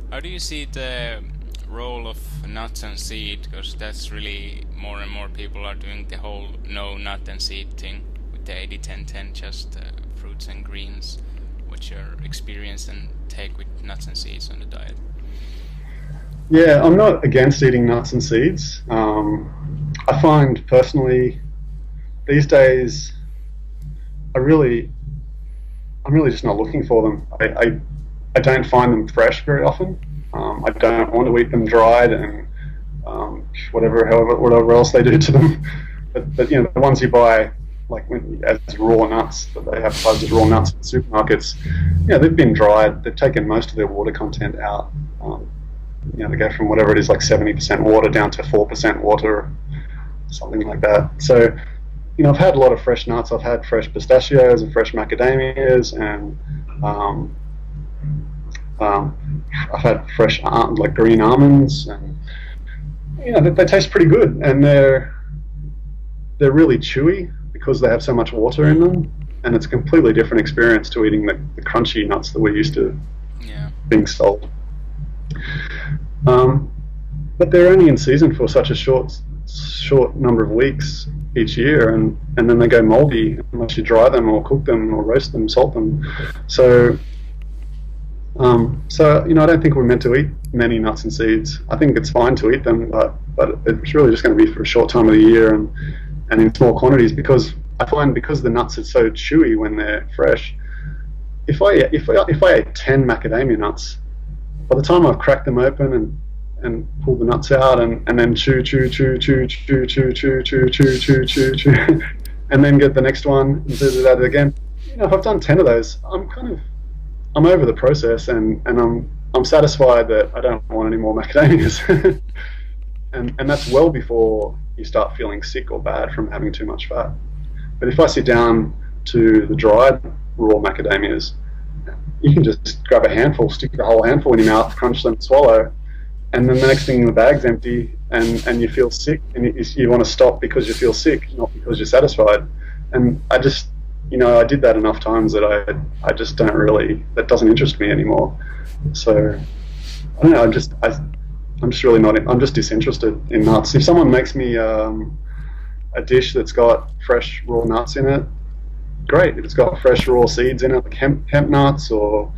[SPEAKER 1] How do you see the role of nuts and seed? Because that's really more and more people are doing the whole no nut and seed thing with the 80-10-10, just fruits and greens. What's your experience and take with nuts and seeds on the diet?
[SPEAKER 2] Yeah, I'm not against eating nuts and seeds. I find personally these days I'm really just not looking for them. I don't find them fresh very often. I don't want to eat them dried and whatever else they do to them. But the ones you buy as raw nuts that they have as raw nuts in supermarkets, they've been dried. They've taken most of their water content out. They go from whatever it is, like 70% water down to 4% water, something like that. So, I've had a lot of fresh nuts. I've had fresh pistachios and fresh macadamias, and I've had fresh green almonds, and they taste pretty good, and they're really chewy because they have so much water in them, and it's a completely different experience to eating the crunchy nuts that we're used to being sold. But they're only in season for such a short number of weeks each year, and then they go moldy unless you dry them or cook them or roast them, salt them. So I don't think we're meant to eat many nuts and seeds. I think it's fine to eat them, but it's really just going to be for a short time of the year and in small quantities, because I find because the nuts are so chewy when they're fresh. If I ate 10 macadamia nuts, by the time I've cracked them open and pulled the nuts out and then chew, and then get the next one and do that again. If I've done 10 of those, I'm over the process, and I'm satisfied that I don't want any more macadamias. and that's well before you start feeling sick or bad from having too much fat. But if I sit down to the dried raw macadamias, you can just grab a handful, stick the whole handful in your mouth, crunch them, swallow, and then the next thing the bag's empty, and you feel sick, and you want to stop because you feel sick, not because you're satisfied. And I just, I did that enough times that I just don't really, that doesn't interest me anymore. So I don't know. I'm just really not. I'm just disinterested in nuts. If someone makes me a dish that's got fresh raw nuts in it, great. If it's got fresh raw seeds in it, like hemp nuts or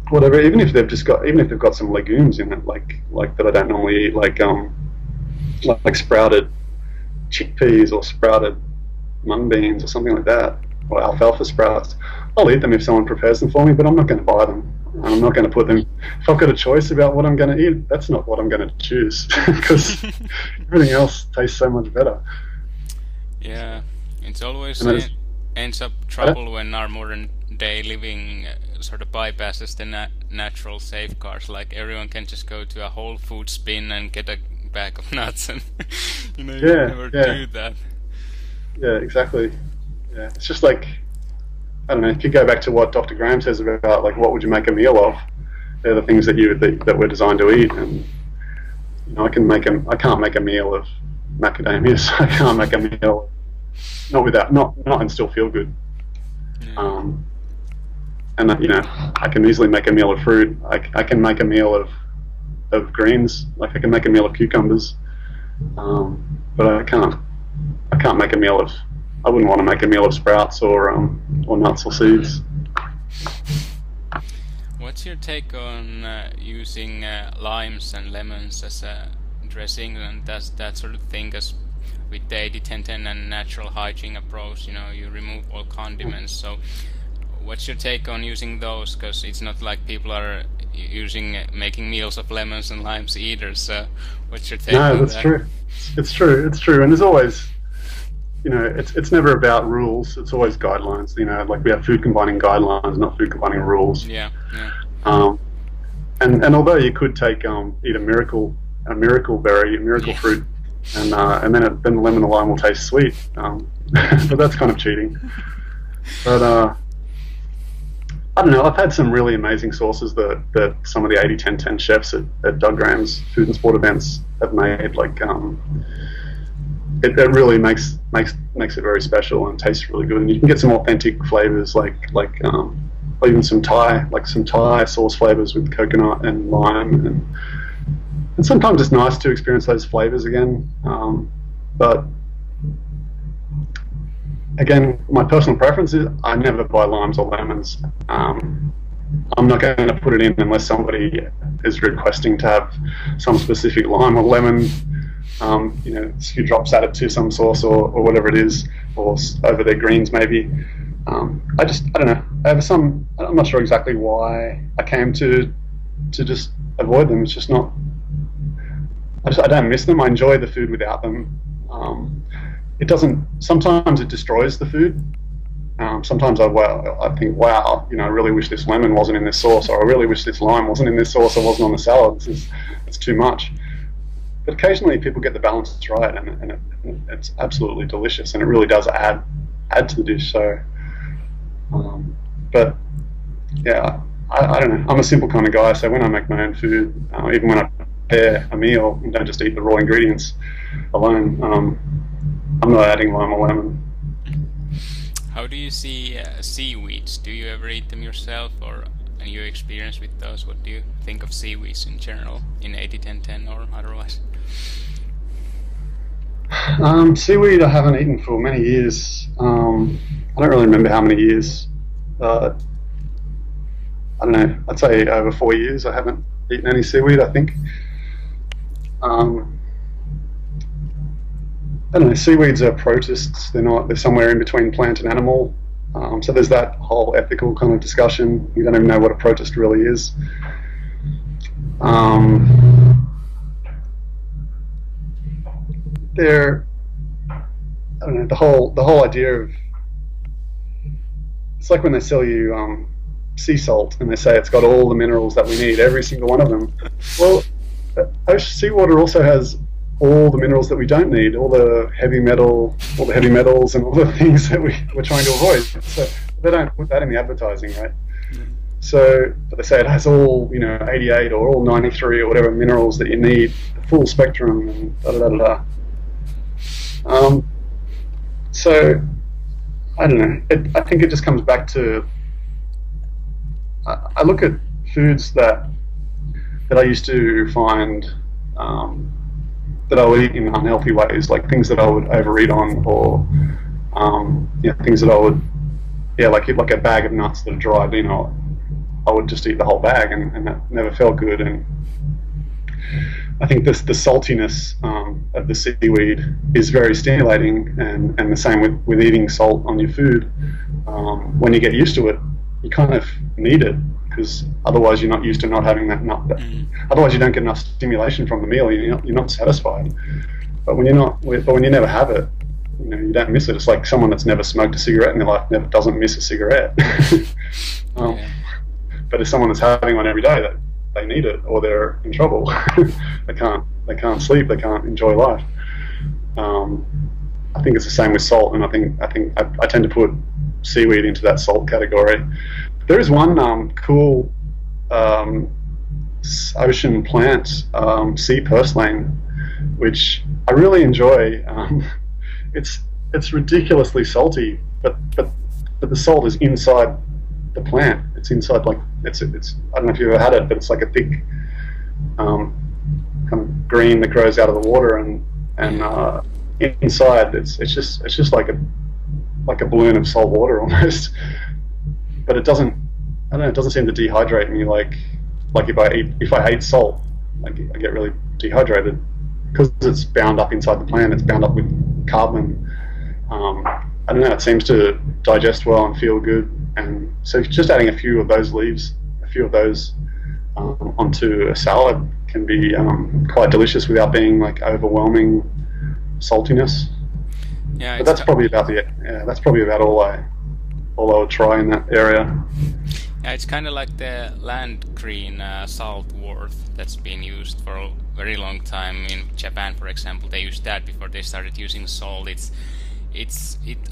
[SPEAKER 2] whatever. Even if they've got some legumes in it, like that I don't normally eat, like sprouted chickpeas or sprouted mung beans or something like that, or alfalfa sprouts. I'll eat them if someone prepares them for me, but I'm not going to buy them. I'm not going to put them. If I've got a choice about what I'm going to eat, that's not what I'm going to choose, because everything else tastes so much better.
[SPEAKER 1] Yeah, it's always ends up trouble when our modern day living sort of bypasses the natural safeguards. Like everyone can just go to a Whole Foods bin and get a bag of nuts, and you never do that.
[SPEAKER 2] Yeah, exactly. Yeah, it's just like, I don't know. If you go back to what Dr. Graham says about like what would you make a meal of, they're the things that we're designed to eat. And I can't make a meal of macadamias. I can't make a meal not and still feel good.
[SPEAKER 1] Yeah.
[SPEAKER 2] and I can easily make a meal of fruit. I can make a meal of greens. Like I can make a meal of cucumbers, but I can't make a meal of. I wouldn't want to make a meal of sprouts or nuts or seeds.
[SPEAKER 1] What's your take on using limes and lemons as a dressing and that sort of thing? Because with the 80-10-10 and natural hygiene approach, you remove all condiments. So, what's your take on using those? Because it's not like people are making meals of lemons and limes either. So, what's your take on that? No,
[SPEAKER 2] that's true. It's true. And there's always, it's never about rules. It's always guidelines. Like we have food combining guidelines, not food combining rules.
[SPEAKER 1] Yeah.
[SPEAKER 2] And although you could eat a miracle berry, a miracle fruit, and then the lemon and lime will taste sweet, but that's kind of cheating. But I don't know. I've had some really amazing sauces that some of the 80-10-10 chefs at Doug Graham's food and sport events have made. Like it really makes it very special and tastes really good. And you can get some authentic flavors like even some Thai sauce flavors with coconut and lime, and sometimes it's nice to experience those flavors again. But again, my personal preference is I never buy limes or lemons. I'm not going to put it in unless somebody is requesting to have some specific lime or lemon, a few drops added to some sauce or whatever it is, or over their greens maybe. I don't know. I'm not sure exactly why I came to just avoid them. It's just not. I don't miss them. I enjoy the food without them. It doesn't. Sometimes it destroys the food. Sometimes I think, wow, I really wish this lemon wasn't in this sauce, or I really wish this lime wasn't in this sauce, or wasn't on the salad. It's too much. But occasionally people get the balance right, and it's absolutely delicious, and it really does add to the dish. So, but yeah, I don't know. I'm a simple kind of guy, so when I make my own food, even when I prepare a meal and don't just eat the raw ingredients alone, I'm not adding lime or lemon.
[SPEAKER 1] How do you see seaweeds? Do you ever eat them yourself, or any your experience with those? What do you think of seaweeds in general, in 80-10-10 or otherwise?
[SPEAKER 2] Seaweed I haven't eaten for many years. I don't really remember how many years. I don't know. I'd say over 4 years I haven't eaten any seaweed, I think. I don't know, seaweeds are protists. They're somewhere in between plant and animal. So there's that whole ethical kind of discussion. You don't even know what a protist really is. I don't know, the whole idea of, it's like when they sell you sea salt and they say it's got all the minerals that we need, every single one of them. Well, seawater also has all the minerals that we don't need, all the heavy metals and all the things that we're trying to avoid. So they don't put that in the advertising, right? So, but they say it has all, 88 or all 93 or whatever minerals that you need, the full spectrum, and da-da-da-da-da. So, I don't know. I think it just comes back to, I look at foods that I used to find that I would eat in unhealthy ways, like things that I would overeat on, or things that I would, like a bag of nuts that are dried. I would just eat the whole bag, and that never felt good. And I think the saltiness of the seaweed is very stimulating, and the same with eating salt on your food. When you get used to it, you kind of need it, because otherwise you're not used to not having that nut. Otherwise you don't get enough stimulation from the meal. You're not satisfied. But when you never have it, you don't miss it. It's like someone that's never smoked a cigarette in their life doesn't miss a cigarette. But it's someone that's having one every day that they need it, or they're in trouble. They can't sleep. They can't enjoy life. I think it's the same with salt, and I think I tend to put seaweed into that salt category. There is one cool ocean plant, sea purslane, which I really enjoy. It's ridiculously salty, but the salt is inside the plant. It's inside like it's. I don't know if you've ever had it, but it's like a thick kind of green that grows out of the water, and inside it's just like a balloon of salt water almost. But it doesn't. I don't know. It doesn't seem to dehydrate me like if I ate salt, like I get really dehydrated because it's bound up inside the plant. It's bound up with carbon. I don't know. It seems to digest well and feel good, and so just adding a few of those leaves, onto a salad can be quite delicious without being like overwhelming saltiness.
[SPEAKER 1] Yeah,
[SPEAKER 2] but that's probably about all I would try in that area.
[SPEAKER 1] Yeah, it's kind of like the land green salt wort that's been used for a very long time in Japan, for example. They used that before they started using salt. It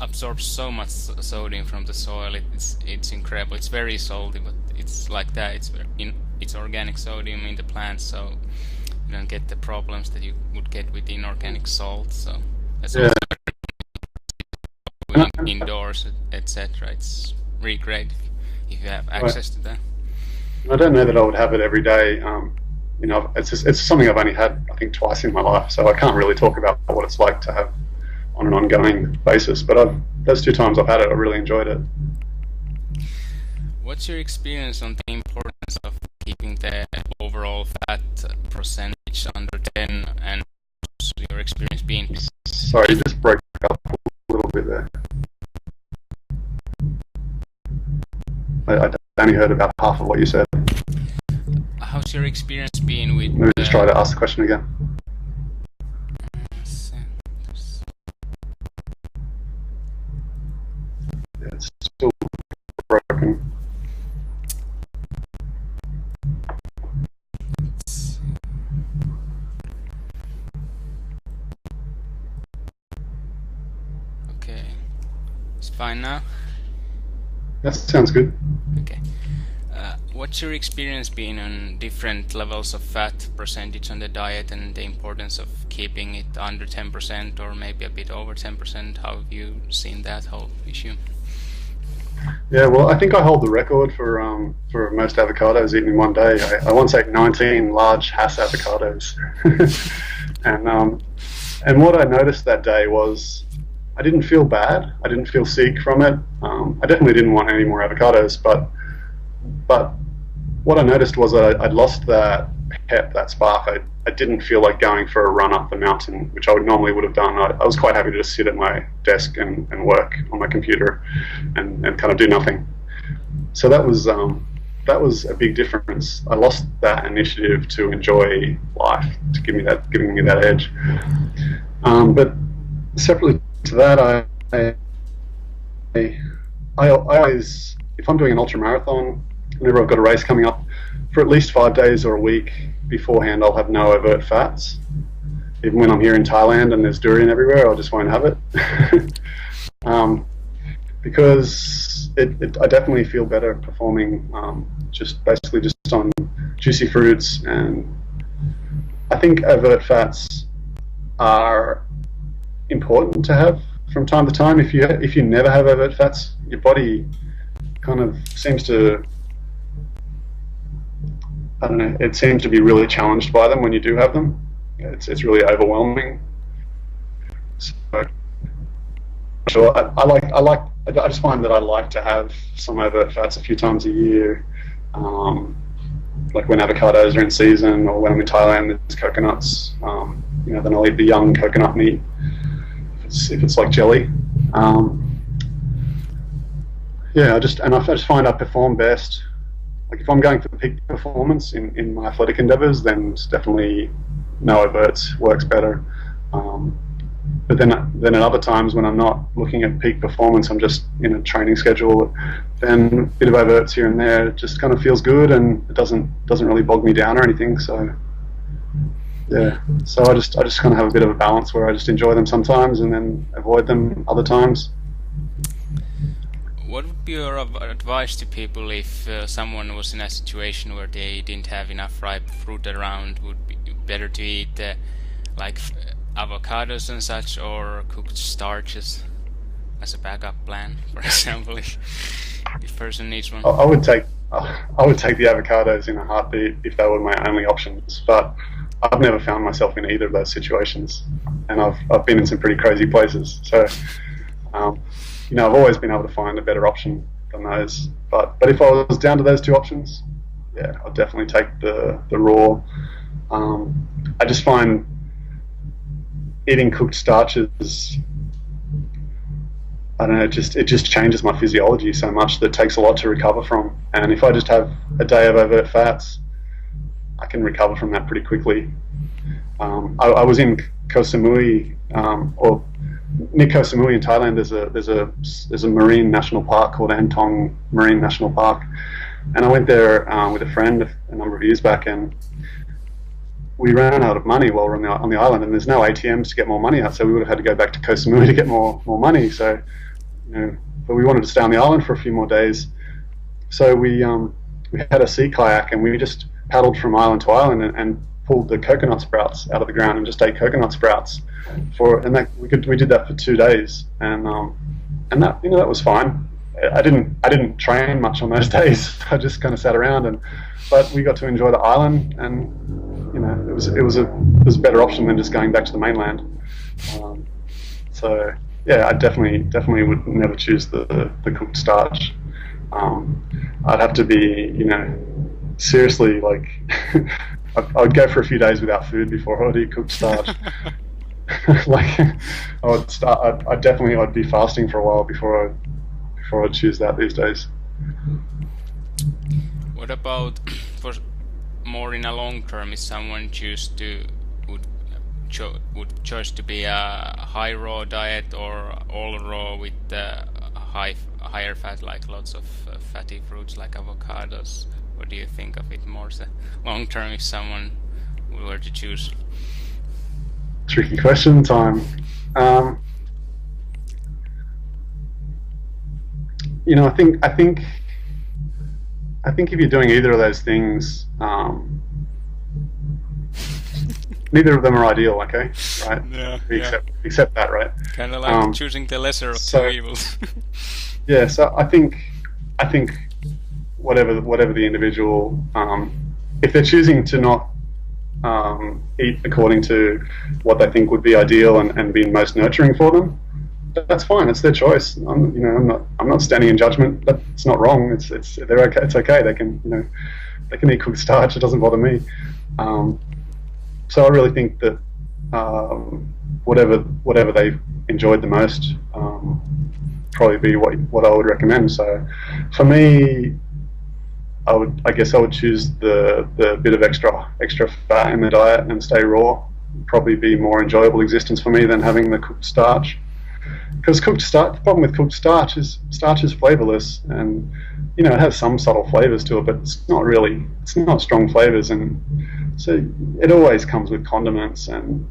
[SPEAKER 1] absorbs so much sodium from the soil. It's incredible. It's very salty, but it's like that. It's organic sodium in the plant, so you don't get the problems that you would get with inorganic salt. So that's also indoors, etc. It's really great if you have access to that.
[SPEAKER 2] I don't know that I would have it every day. It's something I've only had I think twice in my life, so I can't really talk about what it's like to have on an ongoing basis. But those 2 times I've had it, I really enjoyed it.
[SPEAKER 1] What's your experience on the importance of keeping the overall fat percentage under 10, and your experience being?
[SPEAKER 2] Sorry, you just broke up a little bit there. I only heard about half of what you said.
[SPEAKER 1] How's your experience been with?
[SPEAKER 2] Maybe just try to ask the question again. It's still broken.
[SPEAKER 1] Okay, it's fine now.
[SPEAKER 2] That sounds good.
[SPEAKER 1] Okay. What's your experience been on different levels of fat percentage on the diet and the importance of keeping it under 10% or maybe a bit over 10%? How have you seen that whole issue?
[SPEAKER 2] Yeah, well, I think I hold the record for most avocados eaten in one day. I once ate 19 large Hass avocados, and what I noticed that day was I didn't feel bad. I didn't feel sick from it. I definitely didn't want any more avocados, but what I noticed was that I'd lost that pep, that spark. I didn't feel like going for a run up the mountain, which I normally would have done. I was quite happy to just sit at my desk and work on my computer and kind of do nothing. So that was a big difference. I lost that initiative to enjoy life, to giving me that edge. But separately to that, I always, if I'm doing an ultra marathon, whenever I've got a race coming up, for at least 5 days or a week beforehand, I'll have no overt fats. Even when I'm here in Thailand and there's durian everywhere, I just won't have it. Because I definitely feel better performing just on juicy fruits, and I think overt fats are important to have from time to time. If you never have overt fats, your body kind of seems to, I don't know, it seems to be really challenged by them when you do have them. It's really overwhelming. So I just find that I like to have some overt fats a few times a year. Like when avocados are in season, or when I'm in Thailand, there's coconuts. Then I'll eat the young coconut meat if it's like jelly. I just find I perform best. Like if I'm going for peak performance in my athletic endeavours, then it's definitely no overts works better. But then at other times when I'm not looking at peak performance, I'm just in a training schedule, then a bit of overts here and there, it just kind of feels good, and it doesn't really bog me down or anything. So yeah, so I just kind of have a bit of a balance where I just enjoy them sometimes and then avoid them other times.
[SPEAKER 1] What would be your advice to people if someone was in a situation where they didn't have enough ripe fruit around? Would it be better to eat like avocados and such, or cooked starches as a backup plan, for example, if person needs one?
[SPEAKER 2] I would take I would take the avocados in a heartbeat if they were my only options. But I've never found myself in either of those situations, and I've been in some pretty crazy places. So, I've always been able to find a better option than those. But if I was down to those two options, yeah, I'd definitely take the raw. I just find eating cooked starches, I don't know, it just changes my physiology so much that it takes a lot to recover from. And if I just have a day of overt fats, I can recover from that pretty quickly. I was in Koh Samui, or near Koh Samui in Thailand. There's a marine national park called Antong Marine National Park, and I went there with a friend a number of years back, and we ran out of money while we were on the island, and there's no ATMs to get more money out, so we would have had to go back to Koh Samui to get more money. So, but we wanted to stay on the island for a few more days, so we had a sea kayak, and we just paddled from island to island and pulled the coconut sprouts out of the ground and just ate coconut sprouts we did that for 2 days, and that was fine. I didn't train much on those days. I just kind of sat around, but we got to enjoy the island, and it was a better option than just going back to the mainland. So yeah, I definitely would never choose the cooked starch. I'd have to be seriously like I would go for a few days without food before I would eat cooked starch. Like I'd be fasting for a while before I'd choose that these days.
[SPEAKER 1] What about for more in a long term? If someone would choose to be a high raw diet or all raw with higher fat, like lots of fatty fruits like avocados? What do you think of it more long term if someone were to choose?
[SPEAKER 2] Tricky question time. I think if you're doing either of those things, neither of them are ideal. Okay, right?
[SPEAKER 1] Yeah.
[SPEAKER 2] Accept that, right?
[SPEAKER 1] Kind of like choosing the lesser of two evils.
[SPEAKER 2] Yeah. So I think whatever the individual, if they're choosing to not eat according to what they think would be ideal and be most nurturing for them, that's fine. It's their choice. I'm not standing in judgment. That's not wrong. They're okay. It's okay. They can eat cooked starch. It doesn't bother me. So I really think that whatever they enjoyed the most, probably be what I would recommend. So for me, I guess I would choose the bit of extra fat in the diet and stay raw. Probably be more enjoyable existence for me than having the cooked starch. Because the problem with cooked starch is flavorless, and it has some subtle flavors to it, but it's not strong flavors, and so it always comes with condiments, and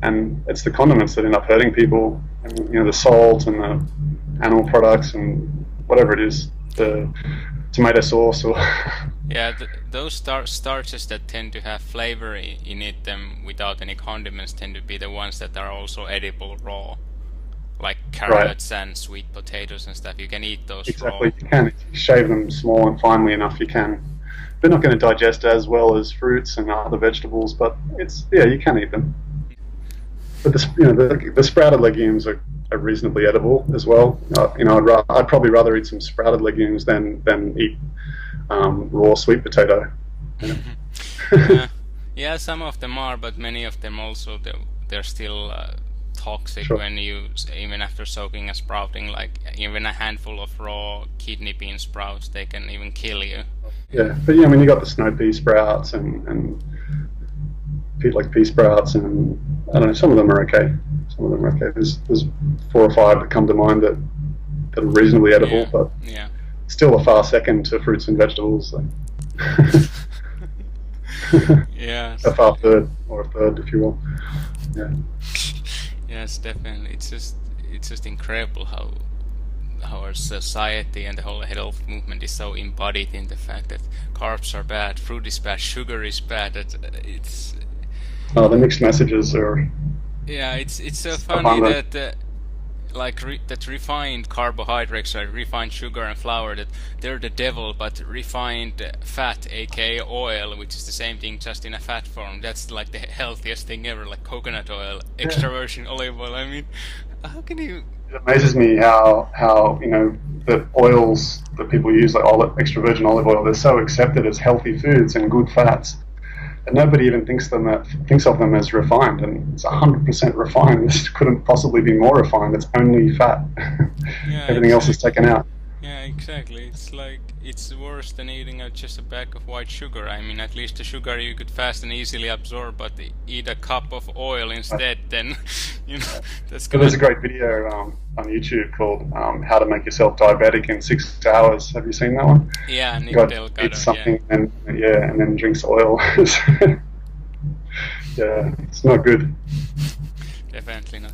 [SPEAKER 2] it's the condiments that end up hurting people, and the salt and the animal products and whatever it is, the tomato sauce or
[SPEAKER 1] yeah, those starches that tend to have flavor in it, them without any condiments, tend to be the ones that are also edible raw. Like carrots and sweet potatoes and stuff. You can eat those
[SPEAKER 2] exactly.
[SPEAKER 1] raw.
[SPEAKER 2] You can. If you shave them small and finely enough, you can. They're not going to digest as well as fruits and other vegetables, but you can eat them. But the sprouted legumes are reasonably edible as well. I'd probably rather eat some sprouted legumes than eat raw sweet potato.
[SPEAKER 1] Yeah, some of them are, but many of them also they're still toxic.
[SPEAKER 2] Sure.
[SPEAKER 1] When you even after soaking and sprouting, like even a handful of raw kidney bean sprouts, they can even kill you.
[SPEAKER 2] Yeah, but you got the snow pea sprouts and pea sprouts, and I don't know, some of them are okay. There's 4 or 5 that come to mind that are reasonably edible, but still a far second to fruits and vegetables. So.
[SPEAKER 1] Yeah,
[SPEAKER 2] a far third, or a third, if you will. Yeah.
[SPEAKER 1] Yes, definitely. It's just incredible how our society and the whole health movement is so embodied in the fact that carbs are bad, fruit is bad, sugar is bad. It's
[SPEAKER 2] the mixed messages are.
[SPEAKER 1] Yeah, it's so funny that like that refined carbohydrates, like refined sugar and flour, that they're the devil, but refined fat, aka oil, which is the same thing just in a fat form, that's like the healthiest thing ever, like coconut oil,
[SPEAKER 2] Yeah.
[SPEAKER 1] extra virgin olive oil. I mean, how can you?
[SPEAKER 2] It amazes me how the oils that people use, like extra virgin olive oil, they're so accepted as healthy foods and good fats, and nobody even thinks of them as refined. And it's 100% refined. This couldn't possibly be more refined. It's only fat.
[SPEAKER 1] Yeah,
[SPEAKER 2] Everything else is
[SPEAKER 1] exactly.
[SPEAKER 2] taken out.
[SPEAKER 1] Yeah, exactly. It's like it's worse than eating just a bag of white sugar. I mean, at least the sugar you could fast and easily absorb, but eat a cup of oil
[SPEAKER 2] But,
[SPEAKER 1] instead, then you know that's
[SPEAKER 2] but there's a
[SPEAKER 1] gonna.
[SPEAKER 2] great video on YouTube called "How to Make Yourself Diabetic in 6 Hours." Have you seen that one?
[SPEAKER 1] Yeah,
[SPEAKER 2] The
[SPEAKER 1] Nick
[SPEAKER 2] guy eats
[SPEAKER 1] Delgado. Yeah,
[SPEAKER 2] something and yeah, and then drinks oil. Yeah, it's not good.
[SPEAKER 1] definitely not.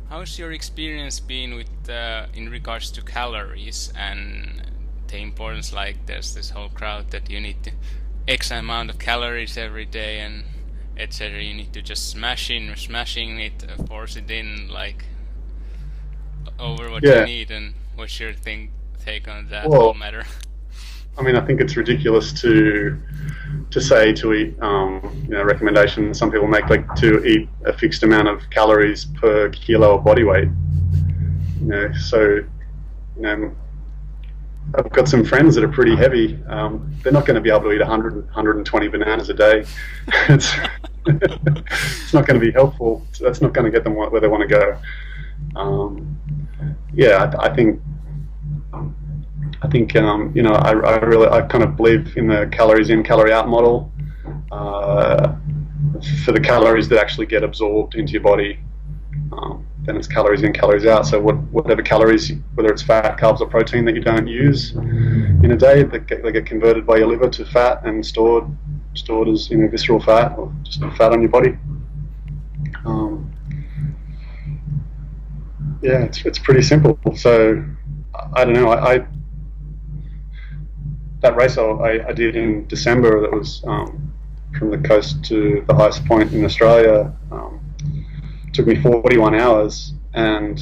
[SPEAKER 1] How's your experience been with in regards to calories and the importance? Like, there's this whole crowd that you need to X amount of calories every day and etc. You need to just smashing it, force it in like over what you
[SPEAKER 2] Yeah.
[SPEAKER 1] need. And what's your take on that whole
[SPEAKER 2] Well,
[SPEAKER 1] matter?
[SPEAKER 2] I mean, I think it's ridiculous to say to eat, recommendations some people make, like to eat a fixed amount of calories per kilo of body weight. So I've got some friends that are pretty heavy. They're not going to be able to eat 120 bananas a day. it's it's not going to be helpful. That's not going to get them where they want to go. Yeah, I think I kind of believe in the calories in, calorie out model, uh, for the calories that actually get absorbed into your body. Then it's calories in, calories out. So whatever calories, whether it's fat, carbs, or protein that you don't use in a day, they get converted by your liver to fat and stored as visceral fat or just fat on your body. Um, yeah, it's pretty simple. So I don't know. That race I did in December, that was from the coast to the highest point in Australia, took me 41 hours, and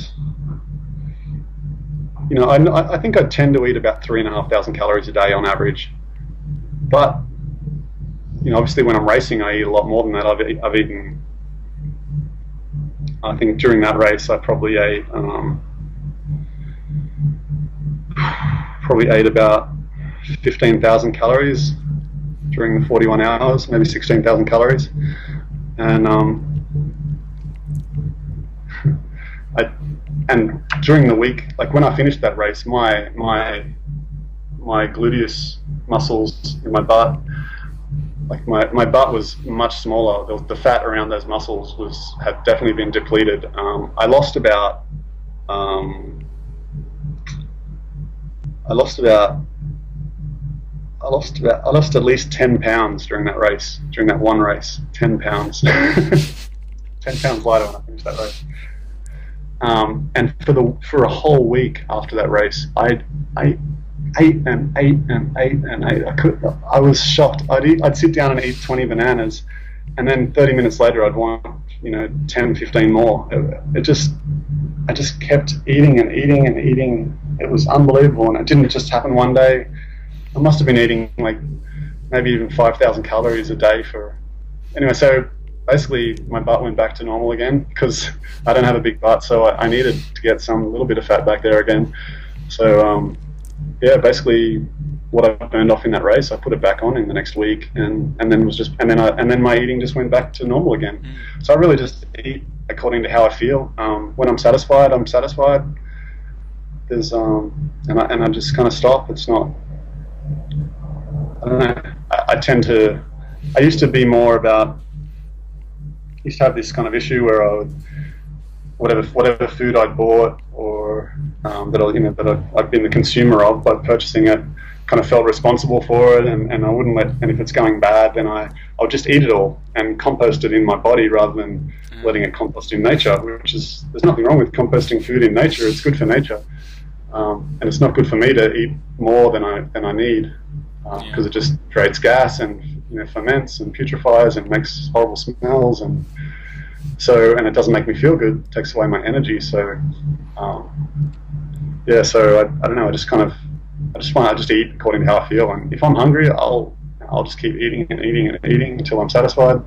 [SPEAKER 2] I think I tend to eat about 3,500 calories a day on average. But obviously when I'm racing, I eat a lot more than that. I've eaten. I think during that race, I probably ate about 15,000 calories during the 41 hours, maybe 16,000 calories, and and during the week, like when I finished that race, my gluteus muscles in my butt, like my butt was much smaller. The fat around those muscles had definitely been depleted. I lost about I lost about I lost at least 10 pounds during that race, during that one race. 10 pounds. 10 pounds lighter when I finished that race. And for a whole week after that race, I ate and ate and ate and ate. I was shocked. I'd sit down and eat 20 bananas, and then 30 minutes later I'd want 10, 15 more. I just kept eating and eating and eating. It was unbelievable, and it didn't just happen one day. I must have been eating like maybe even 5,000 calories a day for. Anyway, so basically my butt went back to normal again, because I don't have a big butt, so I needed to get some little bit of fat back there again. So yeah, basically what I burned off in that race, I put it back on in the next week, and then my eating just went back to normal again. So I really just eat according to how I feel. When I'm satisfied, I'm satisfied. There's and I just kind of stop. It's not. I don't know. I tend to. I used to be more about. Used to have this kind of issue where I would, whatever food I bought, or I've been the consumer of by purchasing it, kind of felt responsible for it, and I wouldn't let. And if it's going bad, then I'll just eat it all and compost it in my body rather than letting it compost in nature. There's nothing wrong with composting food in nature. It's good for nature, and it's not good for me to eat more than I need, because it just creates gas and ferments and putrefies and makes horrible smells, and So, and it doesn't make me feel good. It takes away my energy. So, yeah. So I don't know. I just eat according to how I feel. And if I'm hungry, I'll just keep eating and eating and eating until I'm satisfied.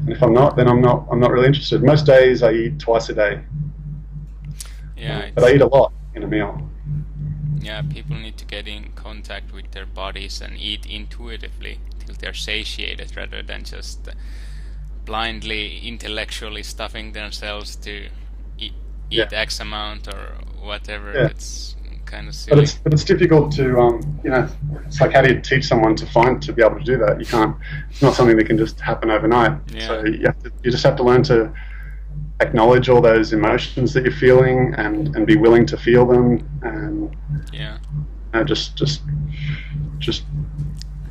[SPEAKER 2] And if I'm not, then I'm not really interested. Most days I eat twice a day.
[SPEAKER 1] Yeah,
[SPEAKER 2] but I eat a lot in a meal.
[SPEAKER 1] Yeah, people need to get in contact with their bodies and eat intuitively till they're satiated, rather than just blindly, intellectually stuffing themselves to eat
[SPEAKER 2] Yeah.
[SPEAKER 1] X amount or whatever.
[SPEAKER 2] Yeah.
[SPEAKER 1] That's kind of silly.
[SPEAKER 2] But it's difficult to it's like, how do you teach someone to be able to do that? You can't. It's not something that can just happen overnight.
[SPEAKER 1] Yeah.
[SPEAKER 2] So you just have to learn to acknowledge all those emotions that you're feeling and be willing to feel them, and
[SPEAKER 1] Yeah.
[SPEAKER 2] just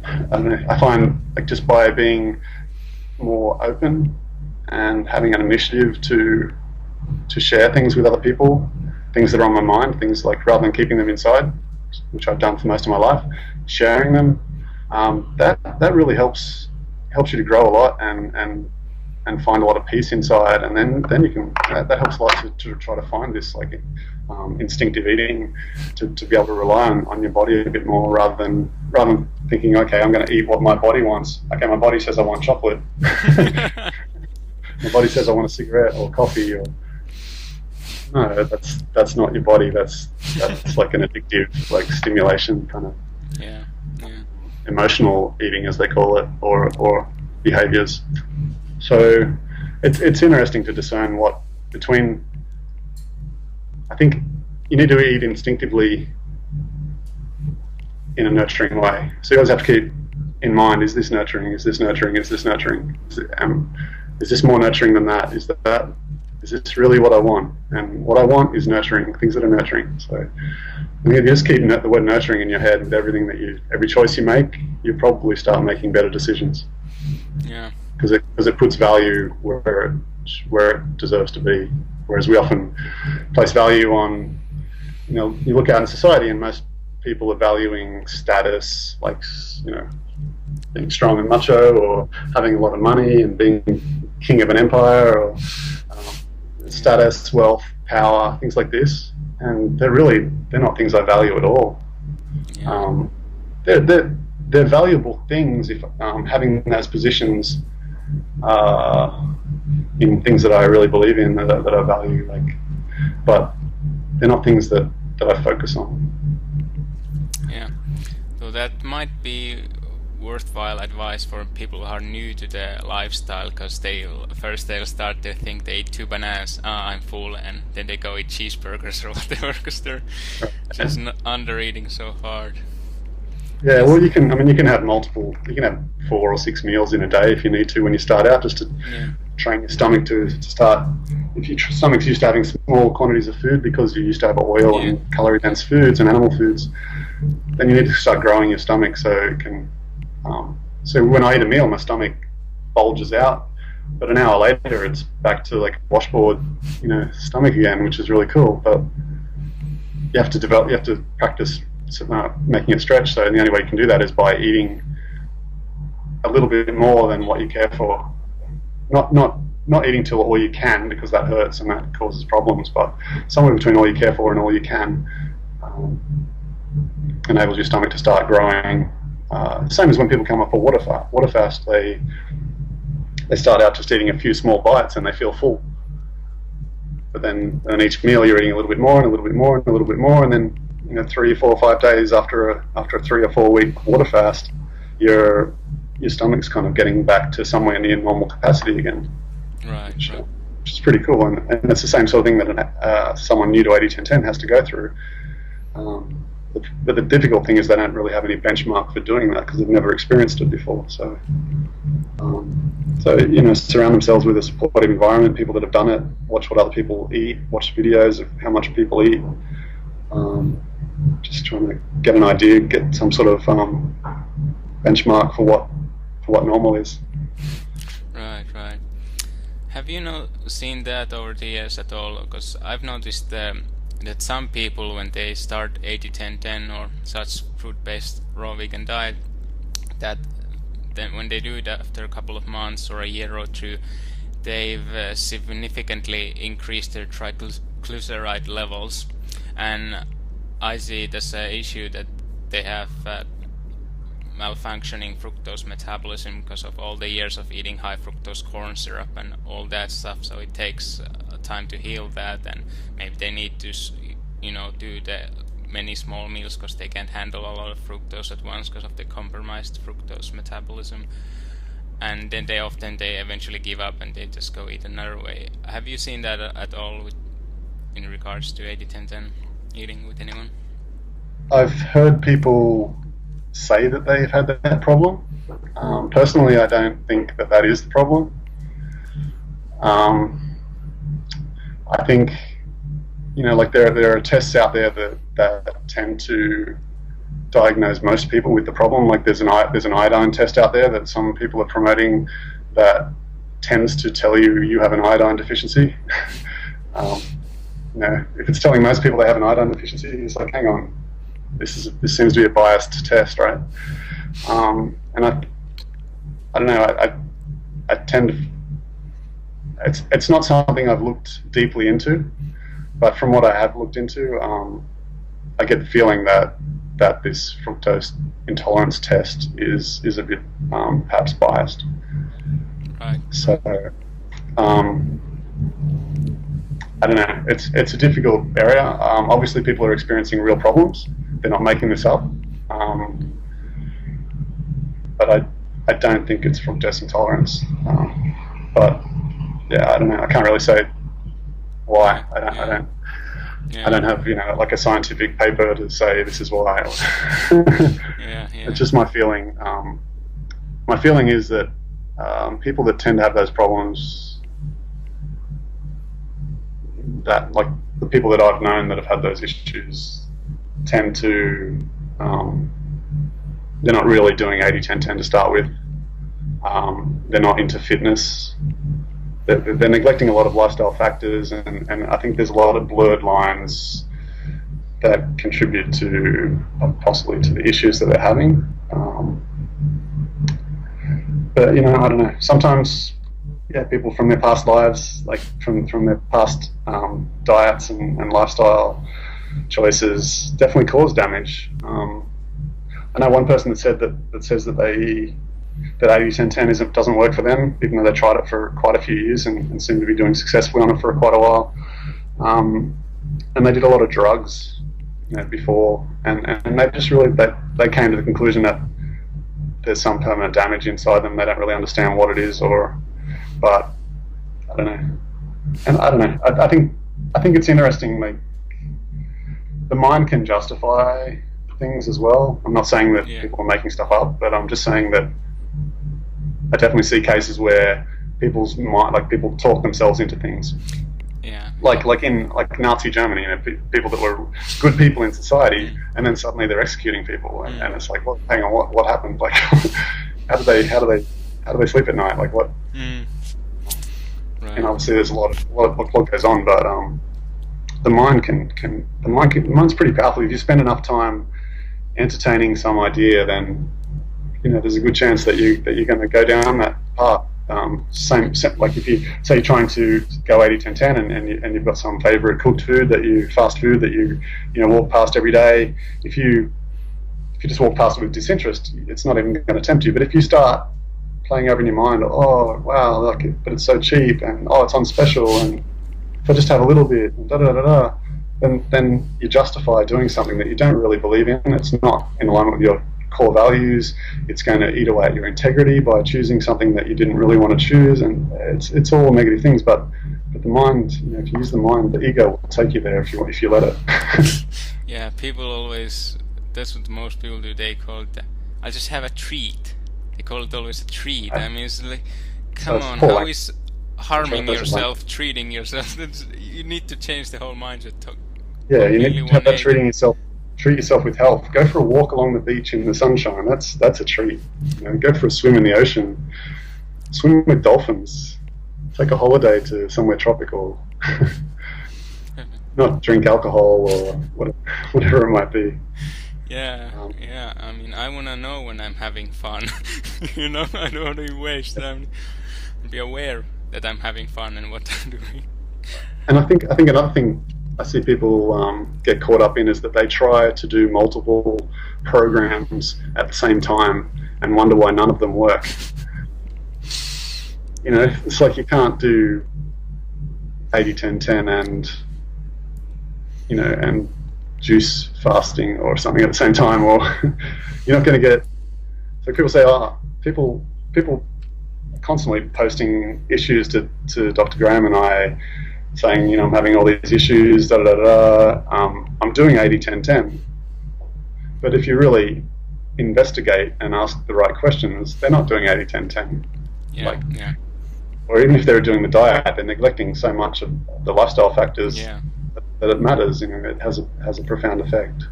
[SPEAKER 2] I don't know. I find, like, just by being more open and having an initiative to share things with other people, things that are on my mind, things like, rather than keeping them inside, which I've done for most of my life, sharing them, that really helps you to grow a lot and find a lot of peace inside, and then you can, that helps a lot to try to find this, like, instinctive eating, to be able to rely on your body a bit more, rather than thinking, okay, I'm going to eat what my body wants. Okay, my body says I want chocolate. My body says I want a cigarette or coffee, or no, that's not your body. That's like an addictive, like, stimulation kind of
[SPEAKER 1] Yeah.
[SPEAKER 2] emotional eating, as they call it, or behaviors. So it's interesting to discern what between. I think you need to eat instinctively in a nurturing way. So you always have to keep in mind: is this nurturing? Is this nurturing? Is this nurturing? Is this more nurturing than that? Is this really what I want? And what I want is nurturing, things that are nurturing. So if you just keep the word nurturing in your head with every choice you make, you probably start making better decisions.
[SPEAKER 1] Yeah.
[SPEAKER 2] Because it puts value where it deserves to be. Whereas we often place value on, you look out in society and most people are valuing status, like, being strong and macho, or having a lot of money and being king of an empire, or status, wealth, power, things like this. And they're not things I value at all.
[SPEAKER 1] Yeah.
[SPEAKER 2] They're valuable things if having those positions in things that I really believe in, that I value, but they're not things that I focus on.
[SPEAKER 1] Yeah. So that might be worthwhile advice for people who are new to the lifestyle, because they'll start to think they eat 2 bananas, I'm full, and then they go eat cheeseburgers or whatever, because they're just under eating so hard.
[SPEAKER 2] Yeah, well, you can have 4 or 6 meals in a day if you need to when you start out, just to train your stomach to start. If your stomach's used to having small quantities of food because you used to have oil and calorie-dense foods and animal foods, then you need to start growing your stomach so it can. So when I eat a meal, my stomach bulges out, but an hour later it's back to, like, washboard, stomach again, which is really cool. But you have to practice making it stretch. So the only way you can do that is by eating a little bit more than what you care for. Not eating till all you can, because that hurts and that causes problems. But somewhere between all you care for and all you can enables your stomach to start growing. Same as when people come up for water fast. They start out just eating a few small bites and they feel full. But then on each meal you're eating a little bit more and a little bit more and a little bit more, and then 3 or 4 or 5 days after a 3 or 4 week water fast, your stomach's kind of getting back to somewhere near normal capacity again.
[SPEAKER 1] Right.
[SPEAKER 2] Which is pretty cool, and it's the same sort of thing that someone new to 80-10-10 has to go through. But the difficult thing is they don't really have any benchmark for doing that because they've never experienced it before. So surround themselves with a supportive environment, people that have done it, watch what other people eat, watch videos of how much people eat. Just trying to get an idea, get some sort of benchmark for what normal is.
[SPEAKER 1] Right. Have you seen that over the years at all? Because I've noticed that some people, when they start 80-10-10 or such fruit-based raw vegan diet, that then when they do it after a couple of months or a year or two, they've significantly increased their triglyceride levels, and I see it as an issue that they have malfunctioning fructose metabolism because of all the years of eating high fructose corn syrup and all that stuff. So it takes time to heal that, and maybe they need to, do the many small meals because they can't handle a lot of fructose at once because of the compromised fructose metabolism. And then they eventually give up and they just go eat another way. Have you seen that at all in regards to 80-10-10 eating with anyone?
[SPEAKER 2] I've heard people say that they've had that problem. Personally, I don't think that is the problem. I think, like there are tests out there that tend to diagnose most people with the problem. Like there's an iodine test out there that some people are promoting that tends to tell you have an iodine deficiency. If it's telling most people they have an iodine deficiency, it's like, hang on, this seems to be a biased test, right? And I don't know. I tend to. It's not something I've looked deeply into, but from what I have looked into, I get the feeling that this fructose intolerance test is a bit perhaps biased.
[SPEAKER 1] Right.
[SPEAKER 2] So I don't know. It's a difficult area. Obviously, people are experiencing real problems. They're not making this up. But I don't think it's fructose intolerance. But yeah, I don't know. I can't really say why. I don't have like a scientific paper to say this is why. It's just my feeling. My feeling is that people that tend to have those problems, that like the people that I've known that have had those issues, tend to they're not really doing 80-10-10 to start with. They're not into fitness. They're neglecting a lot of lifestyle factors, and I think there's a lot of blurred lines that contribute to possibly to the issues that they're having. But I don't know. Sometimes, people from their past lives, like from their past diets and lifestyle choices, definitely cause damage. I know one person that says that 80-10-10 doesn't work for them, even though they tried it for quite a few years and seem to be doing successfully on it for quite a while. And they did a lot of drugs before, and they just really they came to the conclusion that there's some permanent damage inside them. They don't really understand what it is, but I don't know. And I don't know. I think it's interesting. Like the mind can justify things as well. I'm not saying that people are making stuff up, but I'm just saying that I definitely see cases where people's mind, like people talk themselves into things.
[SPEAKER 1] Yeah.
[SPEAKER 2] Like in Nazi Germany, people that were good people in society, and then suddenly they're executing people, and it's like, well, hang on, what happened? Like, how do they sleep at night? Like what?
[SPEAKER 1] Right.
[SPEAKER 2] And obviously there's a lot of what goes on, but the mind's pretty powerful. If you spend enough time entertaining some idea, then there's a good chance that you're going to go down that path. Same like if you say you're trying to go 80-10-10 and you've got some favorite cooked food fast food that you walk past every day. If you just walk past it with disinterest, it's not even going to tempt you. But if you start playing over in your mind, oh wow, but it's so cheap, and oh, it's on special, and if I just have a little bit, then you justify doing something that you don't really believe in. It's not in alignment with your core values. It's going to eat away at your integrity by choosing something that you didn't really want to choose, and it's all negative things. But the mind, if you use the mind, the ego will take you there if you let it.
[SPEAKER 1] Yeah, people always. That's what most people do. They call it. I'll just have a treat. They call it always a treat. I mean, it's like, come on, how is harming yourself treating yourself? You need to change the whole mindset.
[SPEAKER 2] Yeah, you need to have that treating yourself. Treat yourself with health. Go for a walk along the beach in the sunshine. That's a treat. Go for a swim in the ocean. Swim with dolphins. Take a holiday to somewhere tropical. Not drink alcohol or whatever it might be.
[SPEAKER 1] Yeah. I mean, I want to know when I'm having fun. I don't want to waste time. Be aware that I'm having fun and what I'm doing.
[SPEAKER 2] And I think another thing I see people get caught up in is that they try to do multiple programs at the same time and wonder why none of them work. You know, it's like you can't do 80-10-10 and, you know, and juice fasting or something at the same time, or you're not going to get. So people say, people constantly posting issues to Dr. Graham and I, saying, you know, I'm having all these issues, da da da da. I'm doing 80-10-10, but if you really investigate and ask the right questions, they're not doing 80-10-10.
[SPEAKER 1] Yeah,
[SPEAKER 2] like,
[SPEAKER 1] yeah.
[SPEAKER 2] Or even if they're doing the diet, they're neglecting so much of the lifestyle factors that it matters. You know, it has a profound effect.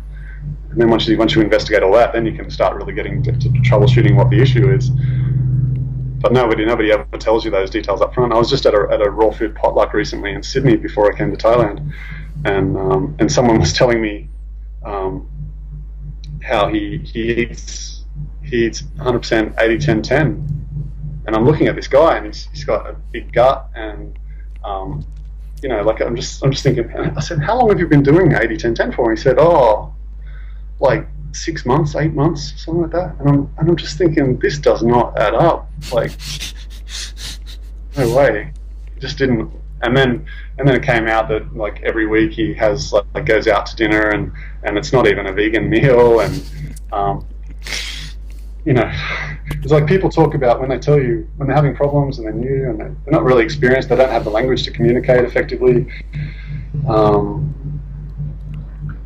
[SPEAKER 2] And then once you investigate all that, then you can start really getting to troubleshooting what the issue is. But nobody ever tells you those details up front. I was just at a raw food potluck recently in Sydney before I came to Thailand, and someone was telling me how he eats 100% 80-10-10. And I'm looking at this guy, and he's got a big gut, and you know, like I'm just thinking. I said, "How long have you been doing 80-10-10 for?" And he said, "Oh, like 6 months, 8 months, something like that." And I'm just thinking, this does not add up. Like, no way. It just didn't. And then it came out that like every week he has like goes out to dinner, and it's not even a vegan meal, and you know, it's like people talk about when they tell you when they're having problems and they're new and they're not really experienced, they don't have the language to communicate effectively.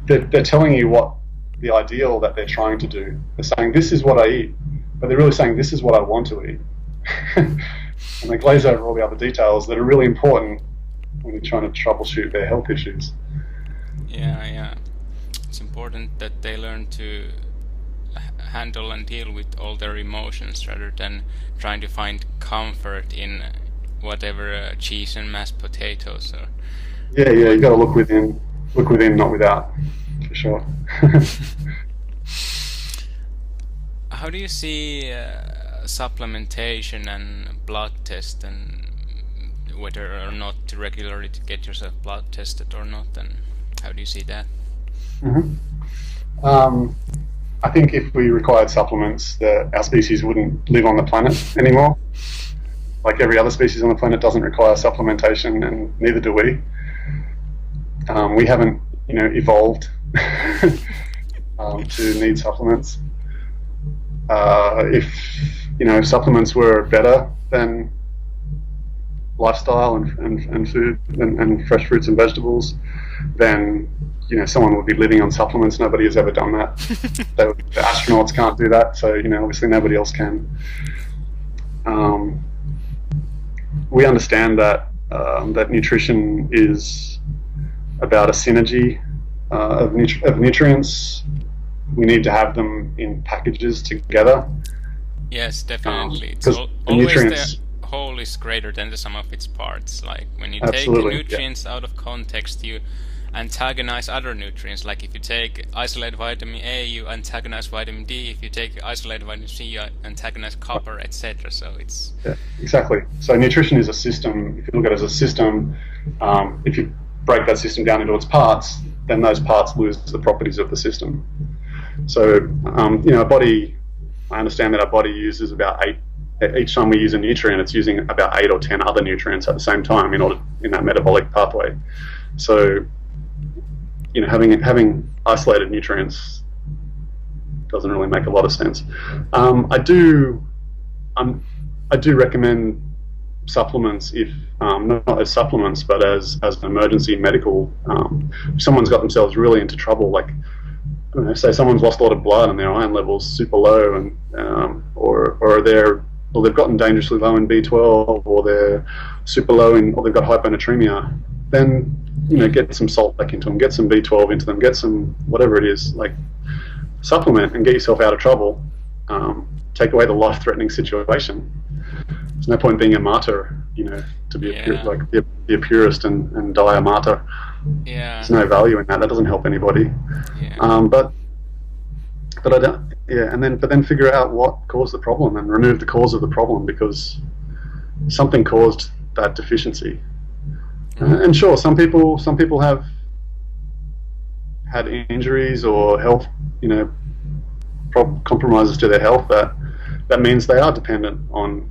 [SPEAKER 2] They're telling you what the ideal that they're trying to do. They're saying, this is what I eat, but they're really saying, this is what I want to eat. And they glaze over all the other details that are really important when you're trying to troubleshoot their health issues.
[SPEAKER 1] Yeah. It's important that they learn to handle and deal with all their emotions rather than trying to find comfort in whatever cheese and mashed potatoes or.
[SPEAKER 2] Yeah, you got to look within, not without, for sure.
[SPEAKER 1] How do you see supplementation and blood test, and whether or not to regularly to get yourself blood tested or not, and how do you see that?
[SPEAKER 2] Mm-hmm. I think if we required supplements, our species wouldn't live on the planet anymore. Like every other species on the planet doesn't require supplementation, and neither do we. We haven't, you know, evolved to need supplements. If, you know, supplements were better than lifestyle and food and fresh fruits and vegetables, then, you know, someone would be living on supplements. Nobody has ever done that. The astronauts can't do that, so, you know, obviously nobody else can. We understand that that nutrition is about a synergy of nutrients. We need to have them in packages together.
[SPEAKER 1] Yes, definitely. It's always
[SPEAKER 2] nutrients,
[SPEAKER 1] the whole is greater than the sum of its parts. Like when you
[SPEAKER 2] absolutely,
[SPEAKER 1] take nutrients out of context, you antagonize other nutrients. Like if you take isolated vitamin A, you antagonize vitamin D. If you take isolated vitamin C, you antagonize copper, etc. So it's
[SPEAKER 2] exactly. So nutrition is a system. If you look at it as a system, if you break that system down into its parts, then those parts lose the properties of the system. So you know, I understand that our body uses about 8. Each time we use a nutrient, it's using about 8 or 10 other nutrients at the same time in that metabolic pathway. So, you know, having isolated nutrients doesn't really make a lot of sense. I do recommend supplements if not as supplements, but as an emergency medical. If someone's got themselves really into trouble, like, I don't know, say someone's lost a lot of blood and their iron level's super low, and or they've gotten dangerously low in B12, or they're super low or they've got hyponatremia, then, you know, get some salt back into them, get some B12 into them, get some whatever it is, like supplement and get yourself out of trouble. Take away the life-threatening situation. There's no point being a martyr, you know, to be be a purist and die a martyr.
[SPEAKER 1] Yeah.
[SPEAKER 2] There's no value in that. That doesn't help anybody.
[SPEAKER 1] Yeah.
[SPEAKER 2] But I don't. Yeah, but then figure out what caused the problem and remove the cause of the problem, because something caused that deficiency. And sure, some people have had injuries or health, compromises to their health that means they are dependent on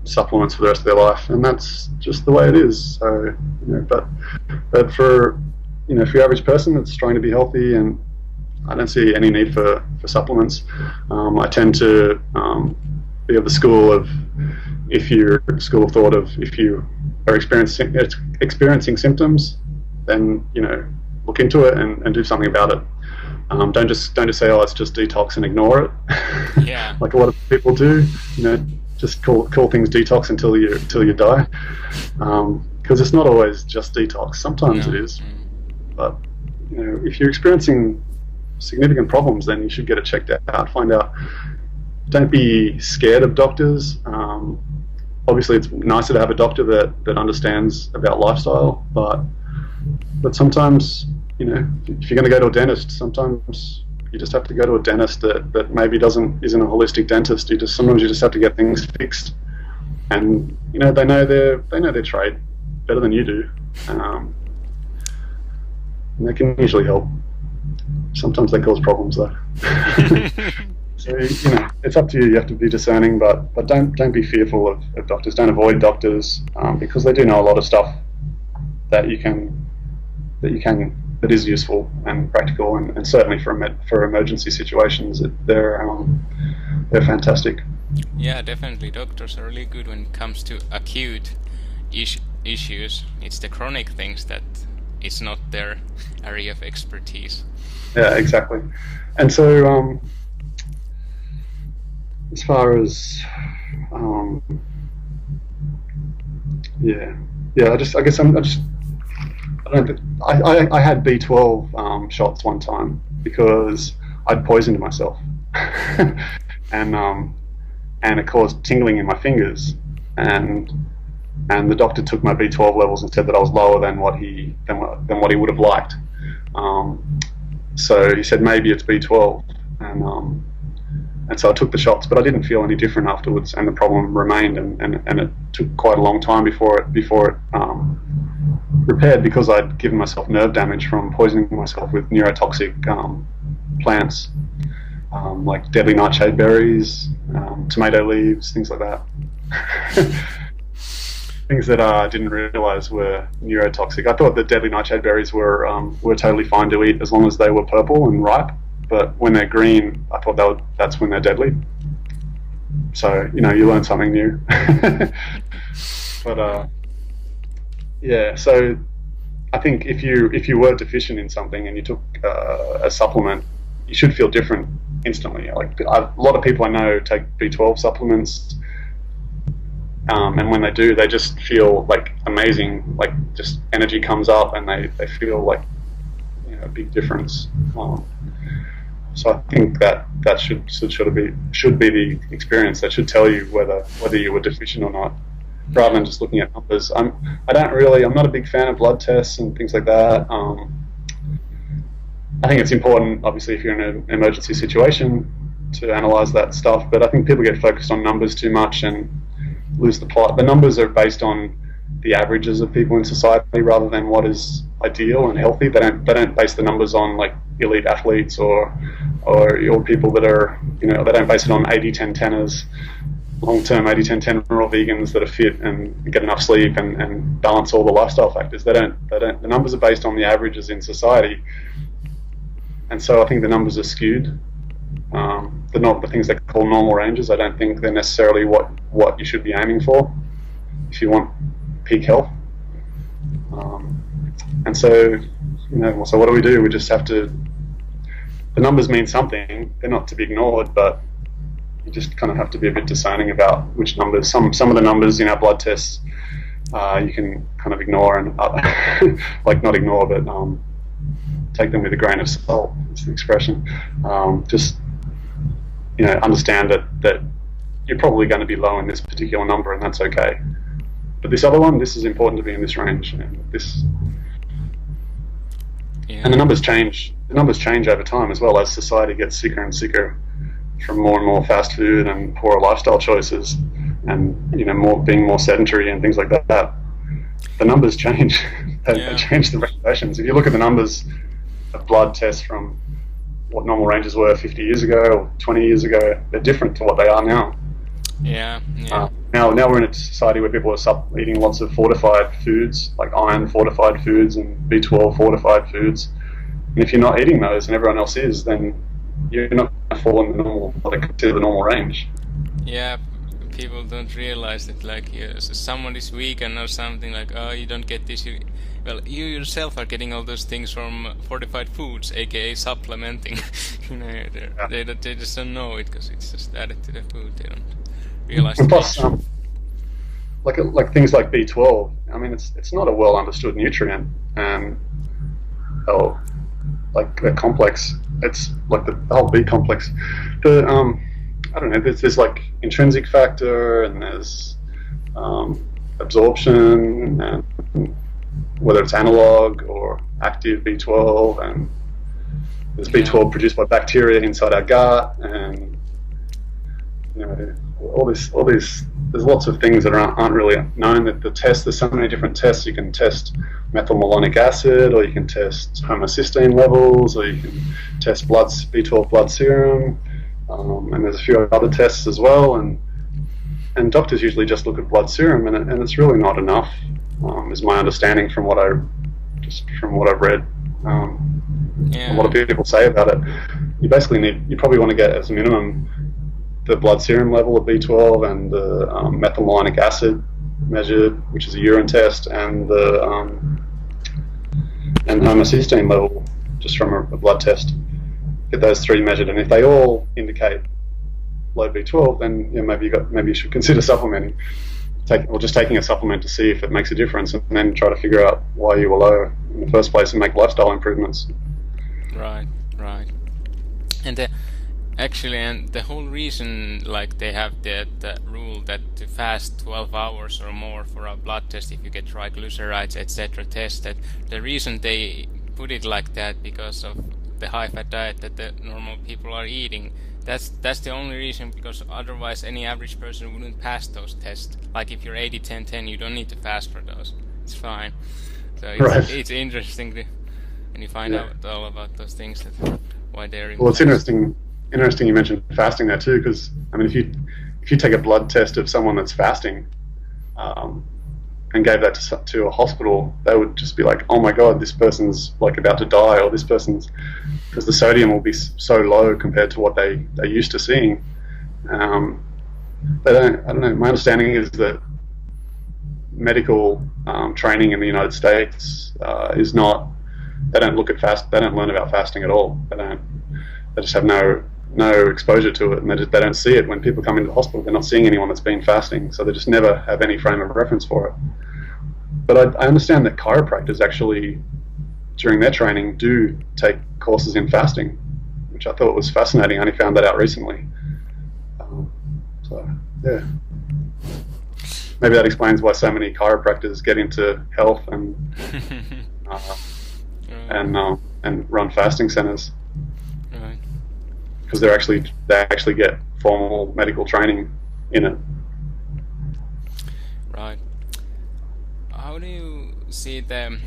[SPEAKER 2] supplements for the rest of their life, and that's just the way it is. So, but for for your average person that's trying to be healthy, and I don't see any need for supplements. I tend to be of the school of if you are experiencing symptoms, then look into it and do something about it. Don't just say, oh, it's just detox and ignore it.
[SPEAKER 1] Yeah.
[SPEAKER 2] Like a lot of people do. Just call things detox until you die. Because it's not always just detox. Sometimes it is. But if you're experiencing significant problems, then you should get it checked out. Find out. Don't be scared of doctors. Obviously, it's nicer to have a doctor that understands about lifestyle, but sometimes, if you're going to go to a dentist, sometimes you just have to go to a dentist that maybe isn't a holistic dentist. Sometimes you just have to get things fixed, and they know their trade better than you do, and they can usually help. Sometimes they cause problems though. So it's up to you. You have to be discerning, but don't be fearful of doctors. Don't avoid doctors because they do know a lot of stuff that is useful and practical, and certainly for emergency situations, they're fantastic.
[SPEAKER 1] Yeah, definitely. Doctors are really good when it comes to acute issues. It's the chronic things that it's not their area of expertise.
[SPEAKER 2] Yeah, exactly. And so. As far as, I had B12 shots one time because I'd poisoned myself, and it caused tingling in my fingers, and the doctor took my B12 levels and said that I was lower than what he would have liked. So he said maybe it's B12, and so I took the shots, but I didn't feel any different afterwards, and the problem remained, and it took quite a long time before it repaired, because I'd given myself nerve damage from poisoning myself with neurotoxic plants, like deadly nightshade berries, tomato leaves, things like that. Things that I didn't realise were neurotoxic. I thought that deadly nightshade berries were totally fine to eat as long as they were purple and ripe. But when they're green, I thought that's when they're deadly. So you learn something new. But so I think if you were deficient in something and you took a supplement, you should feel different instantly. Like a lot of people I know take B12 supplements, and when they do, they just feel like amazing. Like just energy comes up, and they feel like a big difference. So I think that should be the experience that should tell you whether you were deficient or not, rather than just looking at numbers. I'm not a big fan of blood tests and things like that. I think it's important, obviously, if you're in an emergency situation, to analyse that stuff. But I think people get focused on numbers too much and lose the plot. The numbers are based on the averages of people in society rather than what is ideal and healthy. They don't base the numbers on like elite athletes or people that are they don't base it on 80-10-10ers, long-term 80-10-10 raw vegans that are fit and get enough sleep and balance all the lifestyle factors. They don't. The numbers are based on the averages in society, and so I think the numbers are skewed. The things they call normal ranges, I don't think they're necessarily what you should be aiming for if you want peak health. And so, so what do? We just have to. The numbers mean something; they're not to be ignored, but you just kind of have to be a bit discerning about which numbers. Some of the numbers in our blood tests you can kind of ignore and like not ignore, but take them with a grain of salt. It's the expression. Just understand that you're probably going to be low in this particular number, and that's okay. But this other one, this is important to be in this range, and this. Yeah. And the numbers change. The numbers change over time as well as society gets sicker and sicker from more and more fast food and poorer lifestyle choices. and being more sedentary and things like that, the numbers change. They change the recommendations. If you look at the numbers of blood tests from what normal ranges were 50 years ago or 20 years ago, they're different to what they are now. Now we're in a society where people are eating lots of fortified foods, like iron fortified foods and B12 fortified foods. And if you're not eating those and everyone else is, then you're not going to fall in the normal range.
[SPEAKER 1] Yeah, people don't realize that, like, someone is vegan or something, like, oh, you don't get this. Well, you yourself are getting all those things from fortified foods, aka supplementing. They just don't know it because it's just added to the food. They don't realize.
[SPEAKER 2] And plus, like things like B12. I mean, it's not a well understood nutrient, and like the complex. It's like the whole B complex. I don't know. There's like intrinsic factor, and there's absorption, and whether it's analog or active B12, and there's B12 produced by bacteria inside our gut, and all these. There's lots of things that aren't really known. That there's so many different tests. You can test methylmalonic acid, or you can test homocysteine levels, or you can test B12 blood serum, and there's a few other tests as well. And doctors usually just look at blood serum, and it's really not enough. Is my understanding from what I've read. A lot of people say about it. You probably want to get as a minimum the blood serum level of B12 and the methylmalonic acid measured, which is a urine test, and the and homocysteine level just from a blood test. Get those three measured, and if they all indicate low B12, then maybe you should consider supplementing. Just taking a supplement to see if it makes a difference, and then try to figure out why you were low in the first place and make lifestyle improvements.
[SPEAKER 1] Right. And the whole reason, like, they have that rule that to fast 12 hours or more for a blood test if you get triglycerides, etc. tested. The reason they put it like that because of the high-fat diet that the normal people are eating. That's the only reason, because otherwise any average person wouldn't pass those tests. Like if you're 80-10-10, you don't need to fast for those. It's fine. So it's interesting when you find out all about those things, why they're in.
[SPEAKER 2] Well, it's interesting you mentioned fasting there too, because I mean, if you take a blood test of someone that's fasting, and gave that to a hospital, they would just be like, oh my god, this person's like about to die, or this person's, because the sodium will be so low compared to what they're used to seeing. I don't know, my understanding is that medical training in the United States is not, they don't learn about fasting at all. They just have no exposure to it, and they don't see it. When people come into the hospital, they're not seeing anyone that's been fasting, so they just never have any frame of reference for it. But I understand that chiropractors actually, during their training, do take courses in fasting, which I thought was fascinating. I only found that out recently. Maybe that explains why so many chiropractors get into health and run fasting centers.
[SPEAKER 1] Right.
[SPEAKER 2] Because they actually get formal medical training in it.
[SPEAKER 1] Right. How do you see the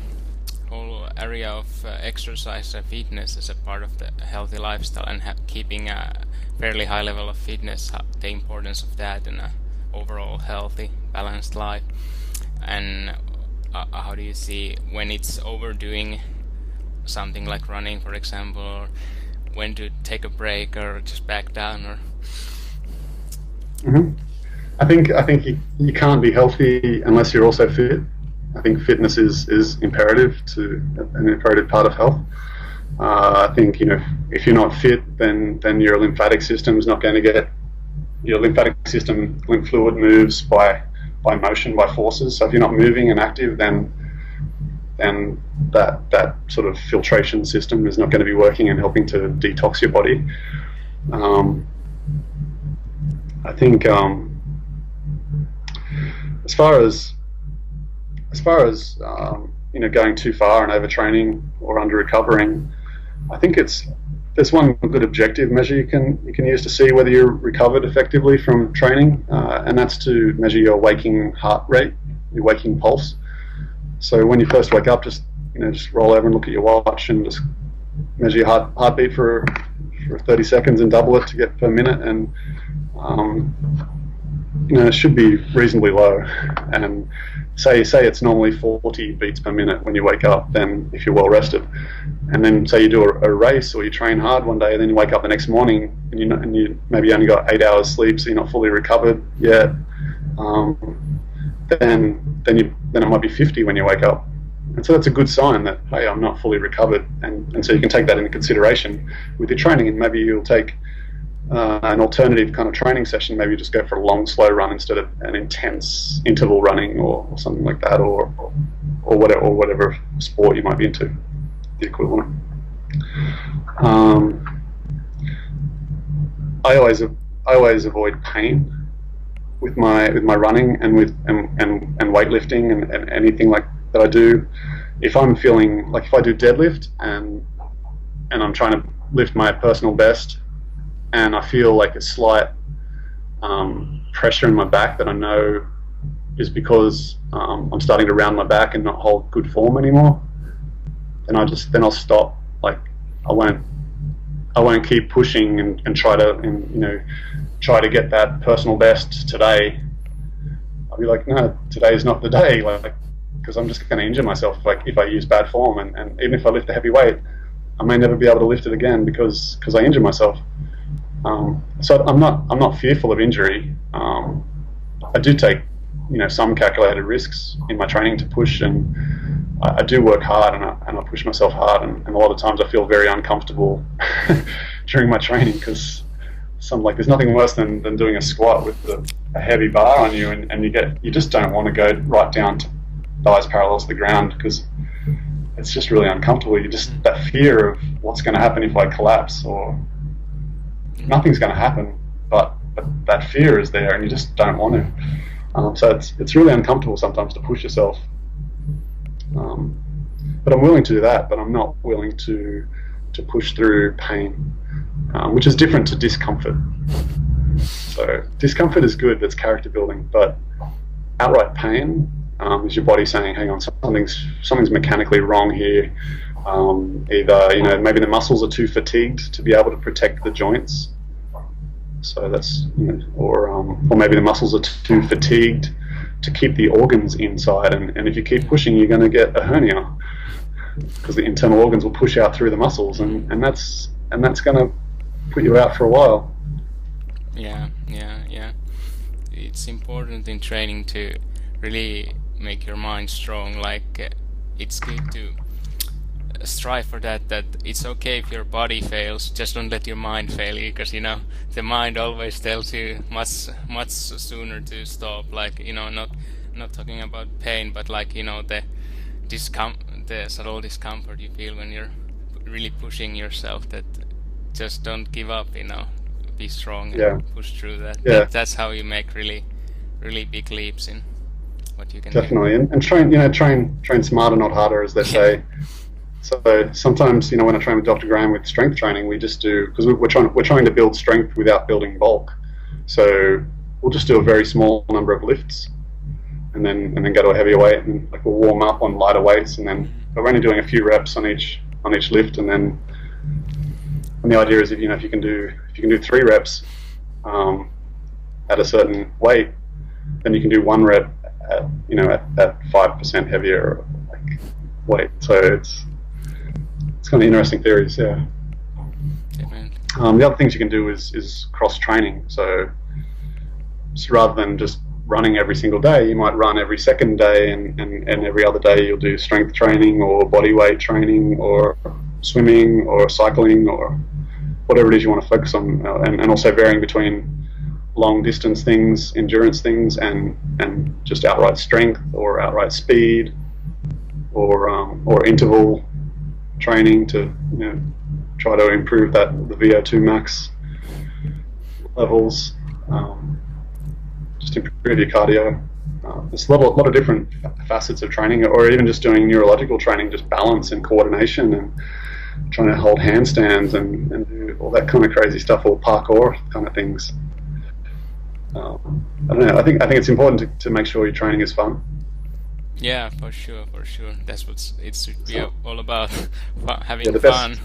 [SPEAKER 1] whole area of exercise and fitness as a part of the healthy lifestyle, and keeping a fairly high level of fitness, the importance of that in a overall healthy, balanced life? And how do you see when it's overdoing something like running, for example, or when to take a break or just back down? Or
[SPEAKER 2] I think you can't be healthy unless you're also fit. I think fitness is imperative to an imperative part of health. I think if you're not fit, then your lymphatic system is not going to get, your lymphatic system, lymph fluid moves by motion, by forces. So if you're not moving and active, then that sort of filtration system is not going to be working and helping to detox your body. I think as far as going too far and overtraining or under recovering, I think it's there's one good objective measure you can use to see whether you're recovered effectively from training, and that's to measure your waking heart rate, your waking pulse. So when you first wake up, just roll over and look at your watch and just measure your heartbeat for 30 seconds and double it to get per minute, and it should be reasonably low. And say it's normally 40 beats per minute when you wake up, then if you're well rested, and then say you do a race or you train hard one day, and then you wake up the next morning and you maybe only got 8 hours sleep, so you're not fully recovered yet, then it might be 50 when you wake up. And so that's a good sign that, hey, I'm not fully recovered, and so you can take that into consideration with your training, and maybe you'll take an alternative kind of training session. Maybe you just go for a long, slow run instead of an intense interval running or something like that, or whatever sport you might be into, the equivalent. I always avoid pain with my running and weightlifting and anything like that I do. If I'm feeling like, if I do deadlift and I'm trying to lift my personal best, and I feel like a slight pressure in my back that I know is because I'm starting to round my back and not hold good form anymore, then I'll stop. Like I won't keep pushing and try to get that personal best today. I'll be like, no, today is not the day, because I'm just going to injure myself if I use bad form, and even if I lift a heavy weight, I may never be able to lift it again because I injure myself. So I'm not fearful of injury. I do take some calculated risks in my training to push, and I do work hard, and I push myself hard, and a lot of times I feel very uncomfortable during my training, because there's nothing worse than doing a squat with a heavy bar on you, and you just don't want to go right down to thighs parallel to the ground, because it's just really uncomfortable. You just, that fear of what's going to happen if I collapse, or nothing's going to happen, but that fear is there, and you just don't want to. So it's really uncomfortable sometimes to push yourself. But I'm willing to do that, but I'm not willing to push through pain, which is different to discomfort. So discomfort is good, that's character building, but outright pain is your body saying, hang on, something's mechanically wrong here. Either maybe the muscles are too fatigued to be able to protect the joints, so that's or maybe the muscles are too fatigued to keep the organs inside, and if you keep pushing, you're going to get a hernia, because the internal organs will push out through the muscles, and that's going to put you out for a while.
[SPEAKER 1] Yeah. It's important in training to really make your mind strong. It's good to strive for that it's okay if your body fails, just don't let your mind fail you, because the mind always tells you much sooner to stop. Not talking about pain, but the subtle discomfort you feel when you're really pushing yourself, that just don't give up, be strong and push through that. That's how you make really big leaps in what you can
[SPEAKER 2] definitely
[SPEAKER 1] do.
[SPEAKER 2] And train smarter, not harder, as they say. So sometimes, when I train with Dr. Graham with strength training, we just do, because we're trying to build strength without building bulk. So we'll just do a very small number of lifts, and then go to a heavier weight, and we'll warm up on lighter weights, and then we're only doing a few reps on each lift, and the idea is if you can do 3 reps at a certain weight, then you can do 1 rep at 5% heavier weight. So it's kind of interesting theories, yeah. The other things you can do is cross training. So rather than just running every single day, you might run every second day, and every other day you'll do strength training or body weight training or swimming or cycling or whatever it is you want to focus on, and also varying between long distance things, endurance things, and just outright strength or outright speed, or interval training to try to improve the VO2 max levels, just improve your cardio. There's a lot of different facets of training, or even just doing neurological training, just balance and coordination, trying to hold handstands and do all that kind of crazy stuff, or parkour kind of things. I don't know. I think it's important to make sure your training is fun.
[SPEAKER 1] Yeah, for sure, for sure. That's what it should be
[SPEAKER 2] So,
[SPEAKER 1] all about, having
[SPEAKER 2] yeah,
[SPEAKER 1] fun.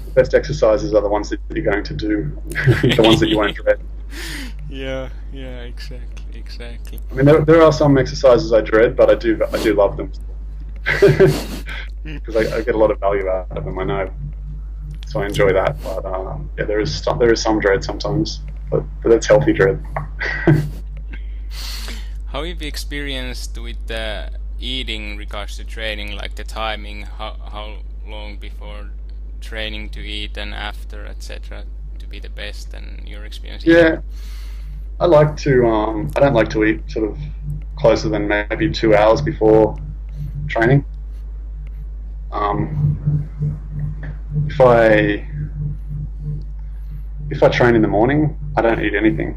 [SPEAKER 2] the best exercises are the ones that you're going to do, the ones that you won't dread.
[SPEAKER 1] Yeah, yeah, exactly, exactly.
[SPEAKER 2] I mean, there are some exercises I dread, but I do love them because I get a lot of value out of them. I know, so I enjoy that. But yeah, there is some dread sometimes, but that's healthy dread.
[SPEAKER 1] How have you experienced with the eating in regards to training, like the timing, how long before training to eat and after, etc., to be the best, and your experience eating?
[SPEAKER 2] Yeah, I like to. I don't like to eat sort of closer than maybe 2 hours before training. Um, if I train in the morning, I don't eat anything.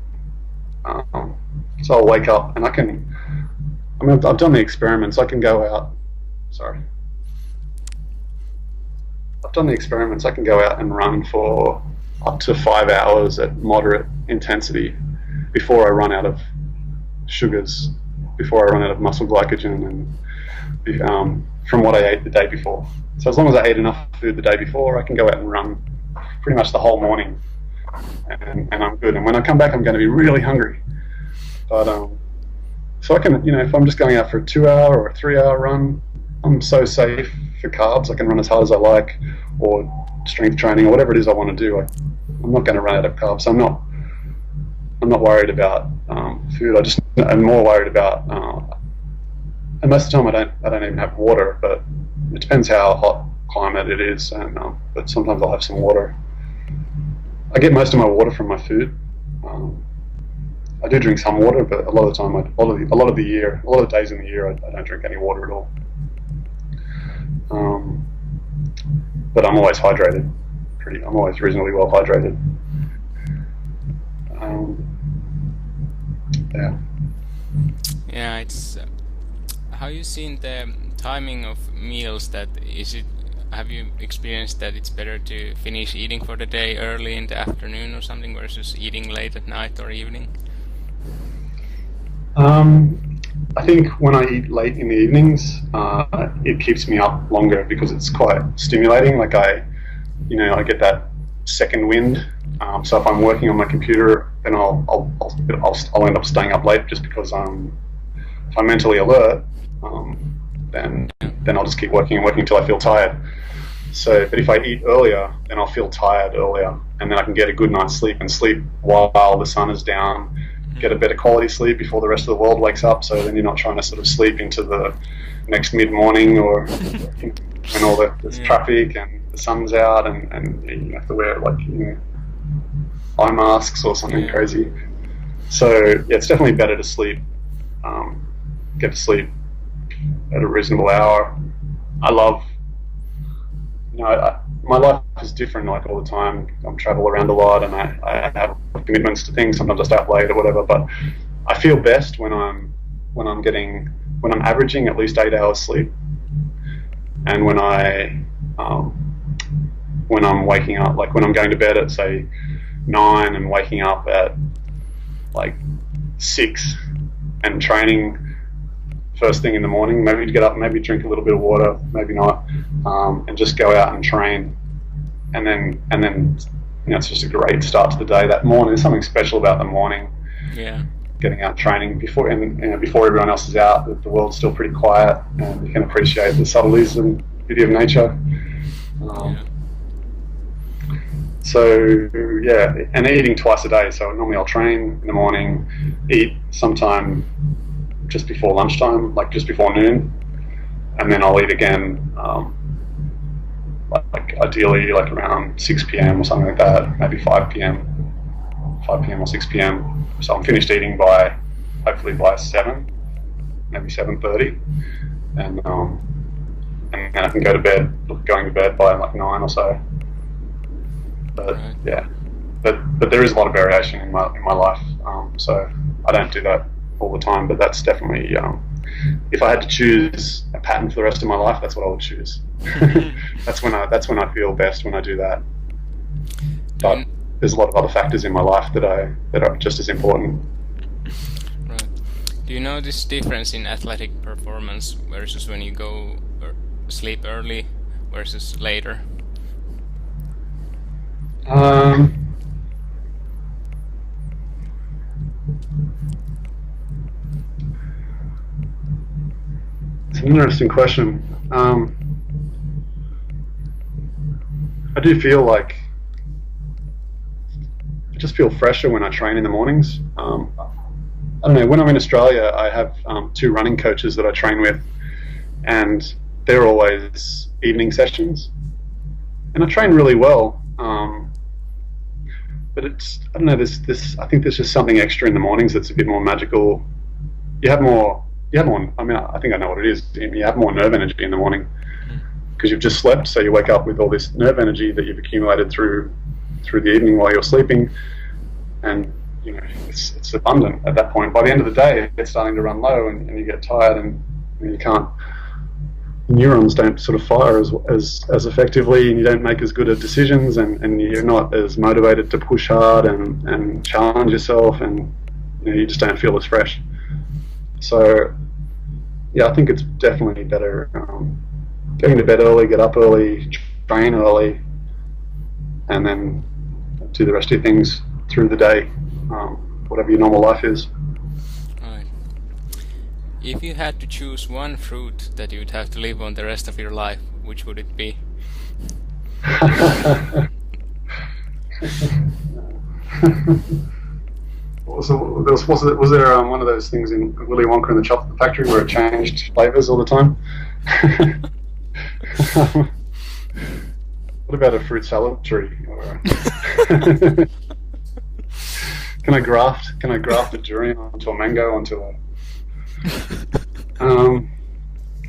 [SPEAKER 2] So I'll wake up and I mean, I've done the experiments. I can go out. Sorry, I've done the experiments. I can go out and run for up to 5 hours at moderate intensity before I run out of sugars, before I run out of muscle glycogen, and from what I ate the day before. So as long as I ate enough food the day before, I can go out and run pretty much the whole morning, and I'm good. And when I come back, I'm going to be really hungry. But so I can, if I'm just going out for a 2 hour or a 3 hour run, I'm so safe for carbs. I can run as hard as I like, or strength training, or whatever it is I want to do. I'm not going to run out of carbs. So I'm not worried about food. I'm more worried about, and most of the time I don't even have water. But it depends how hot climate it is, and but sometimes I'll have some water. I get most of my water from my food. I do drink some water, but a lot of the time, a lot of the days in the year, I don't drink any water at all. But I'm always hydrated. I'm always reasonably well hydrated. Yeah.
[SPEAKER 1] Yeah, it's how you seen the timing of meals. Have you experienced that it's better to finish eating for the day early in the afternoon or something versus eating late at night or evening?
[SPEAKER 2] I think when I eat late in the evenings, it keeps me up longer because it's quite stimulating. Like I get that second wind. So if I'm working on my computer, then I'll end up staying up late just because if I'm mentally alert, then I'll just keep working until I feel tired. So, but if I eat earlier, then I'll feel tired earlier, and then I can get a good night's sleep and sleep while the sun is down. Get a better quality sleep before the rest of the world wakes up. So then you're not trying to sort of sleep into the next mid-morning or when all there's traffic and the sun's out and you have to wear eye masks or something crazy. So yeah, it's definitely better to sleep. Get to sleep at a reasonable hour. I love, my life is different like all the time. I travel around a lot and I have commitments to things. Sometimes I stay up late or whatever, but I feel best when I'm averaging at least 8 hours sleep, and when I'm waking up, like when I'm going to bed at say 9 and waking up at like 6 and training first thing in the morning, maybe to get up, maybe drink a little bit of water, maybe not, and just go out and train, and then it's just a great start to the day. That morning, there's something special about the morning.
[SPEAKER 1] Yeah.
[SPEAKER 2] Getting out training before everyone else is out, the world's still pretty quiet, and you can appreciate the subtleties and beauty of nature. So yeah, and eating twice a day. So normally I'll train in the morning, eat sometime just before lunchtime, like just before noon, and then I'll eat again, like ideally like around 6 p.m. or something like that, maybe 5 p.m. or 6 p.m. So I'm finished eating hopefully by 7, maybe 7:30, and then I can go to bed, going to bed by like 9 or so. But yeah, but there is a lot of variation in my life, so I don't do that all the time. But that's definitely, if I had to choose a pattern for the rest of my life, that's what I would choose. That's when I feel best when I do that.
[SPEAKER 1] Do
[SPEAKER 2] But
[SPEAKER 1] you,
[SPEAKER 2] there's a lot of other factors in my life that are just as important.
[SPEAKER 1] right. Do you notice difference in athletic performance versus when you go sleep early versus later?
[SPEAKER 2] Um, it's an interesting question. I do feel like I just feel fresher when I train in the mornings. I don't know. When I'm in Australia, I have two running coaches that I train with, and they're always evening sessions, and I train really well. But it's I don't know. This I think there's just something extra in the mornings that's a bit more magical. You have more. You have more. I mean, I think I know what it is. You have more nerve energy in the morning because you've just slept, so you wake up with all this nerve energy that you've accumulated through the evening while you're sleeping, and you know it's abundant at that point. By the end of the day, it's starting to run low, and you get tired, and you can't. Neurons don't sort of fire as effectively, and you don't make as good of decisions, and you're not as motivated to push hard and challenge yourself, and you just don't feel as fresh. So yeah, I think it's definitely better getting to bed early, get up early, train early, and then do the rest of your things through the day, whatever your normal life is.
[SPEAKER 1] Right. If you had to choose one fruit that you'd have to live on the rest of your life, which would it be?
[SPEAKER 2] Was there one of those things in Willy Wonka and the Chocolate Factory where it changed flavors all the time? What about a fruit salad tree? Can I graft a durian onto a mango onto a?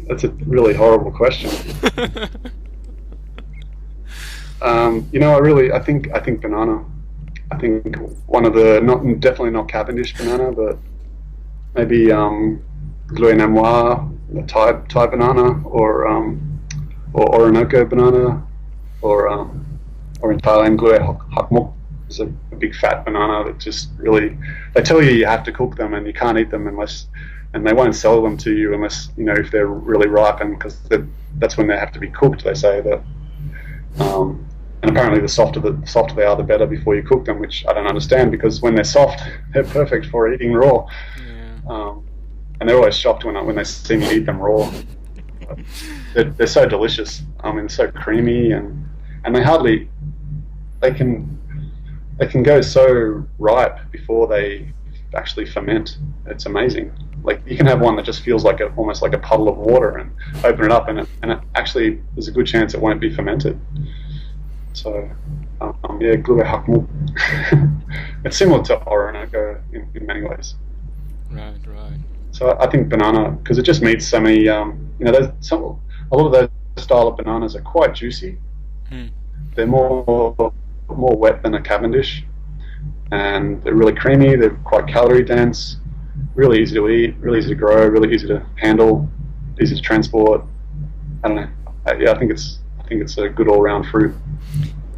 [SPEAKER 2] That's a really horrible question. I think banana. I think one of the definitely not Cavendish banana, but maybe Glue Namois, the Thai banana, or Orinoco banana, or in Thailand Glue Hakmok is a big fat banana that just really they tell you have to cook them and you can't eat them unless and they won't sell them to you unless if they're really ripened because that's when they have to be cooked. They say that. And apparently, the softer they are, the better before you cook them, which I don't understand because when they're soft, they're perfect for eating raw.
[SPEAKER 1] Yeah.
[SPEAKER 2] And they're always shocked when they see me eat them raw. They're so delicious. I mean, so creamy and they can go so ripe before they actually ferment. It's amazing. Like you can have one that just feels like almost like a puddle of water, and open it up, and it actually there's a good chance it won't be fermented. So, yeah, Glue Hakmuk. It's similar to Orinoco in many ways.
[SPEAKER 1] Right.
[SPEAKER 2] So I think banana, because it just meets so many, a lot of those style of bananas are quite juicy. They're more wet than a Cavendish, and they're really creamy. They're quite calorie dense, really easy to eat, really easy to grow, really easy to handle, easy to transport. I don't know. Yeah, I think it's a good all-round fruit.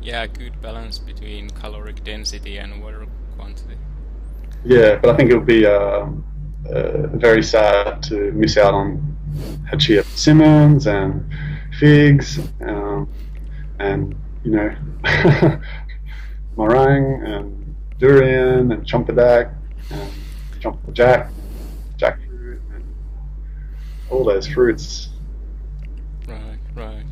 [SPEAKER 1] Yeah, good balance between caloric density and water quantity.
[SPEAKER 2] Yeah, but I think it would be very sad to miss out on Hachia persimmons and figs, and meringue and durian and chompadak and jackfruit and all those fruits.
[SPEAKER 1] Right.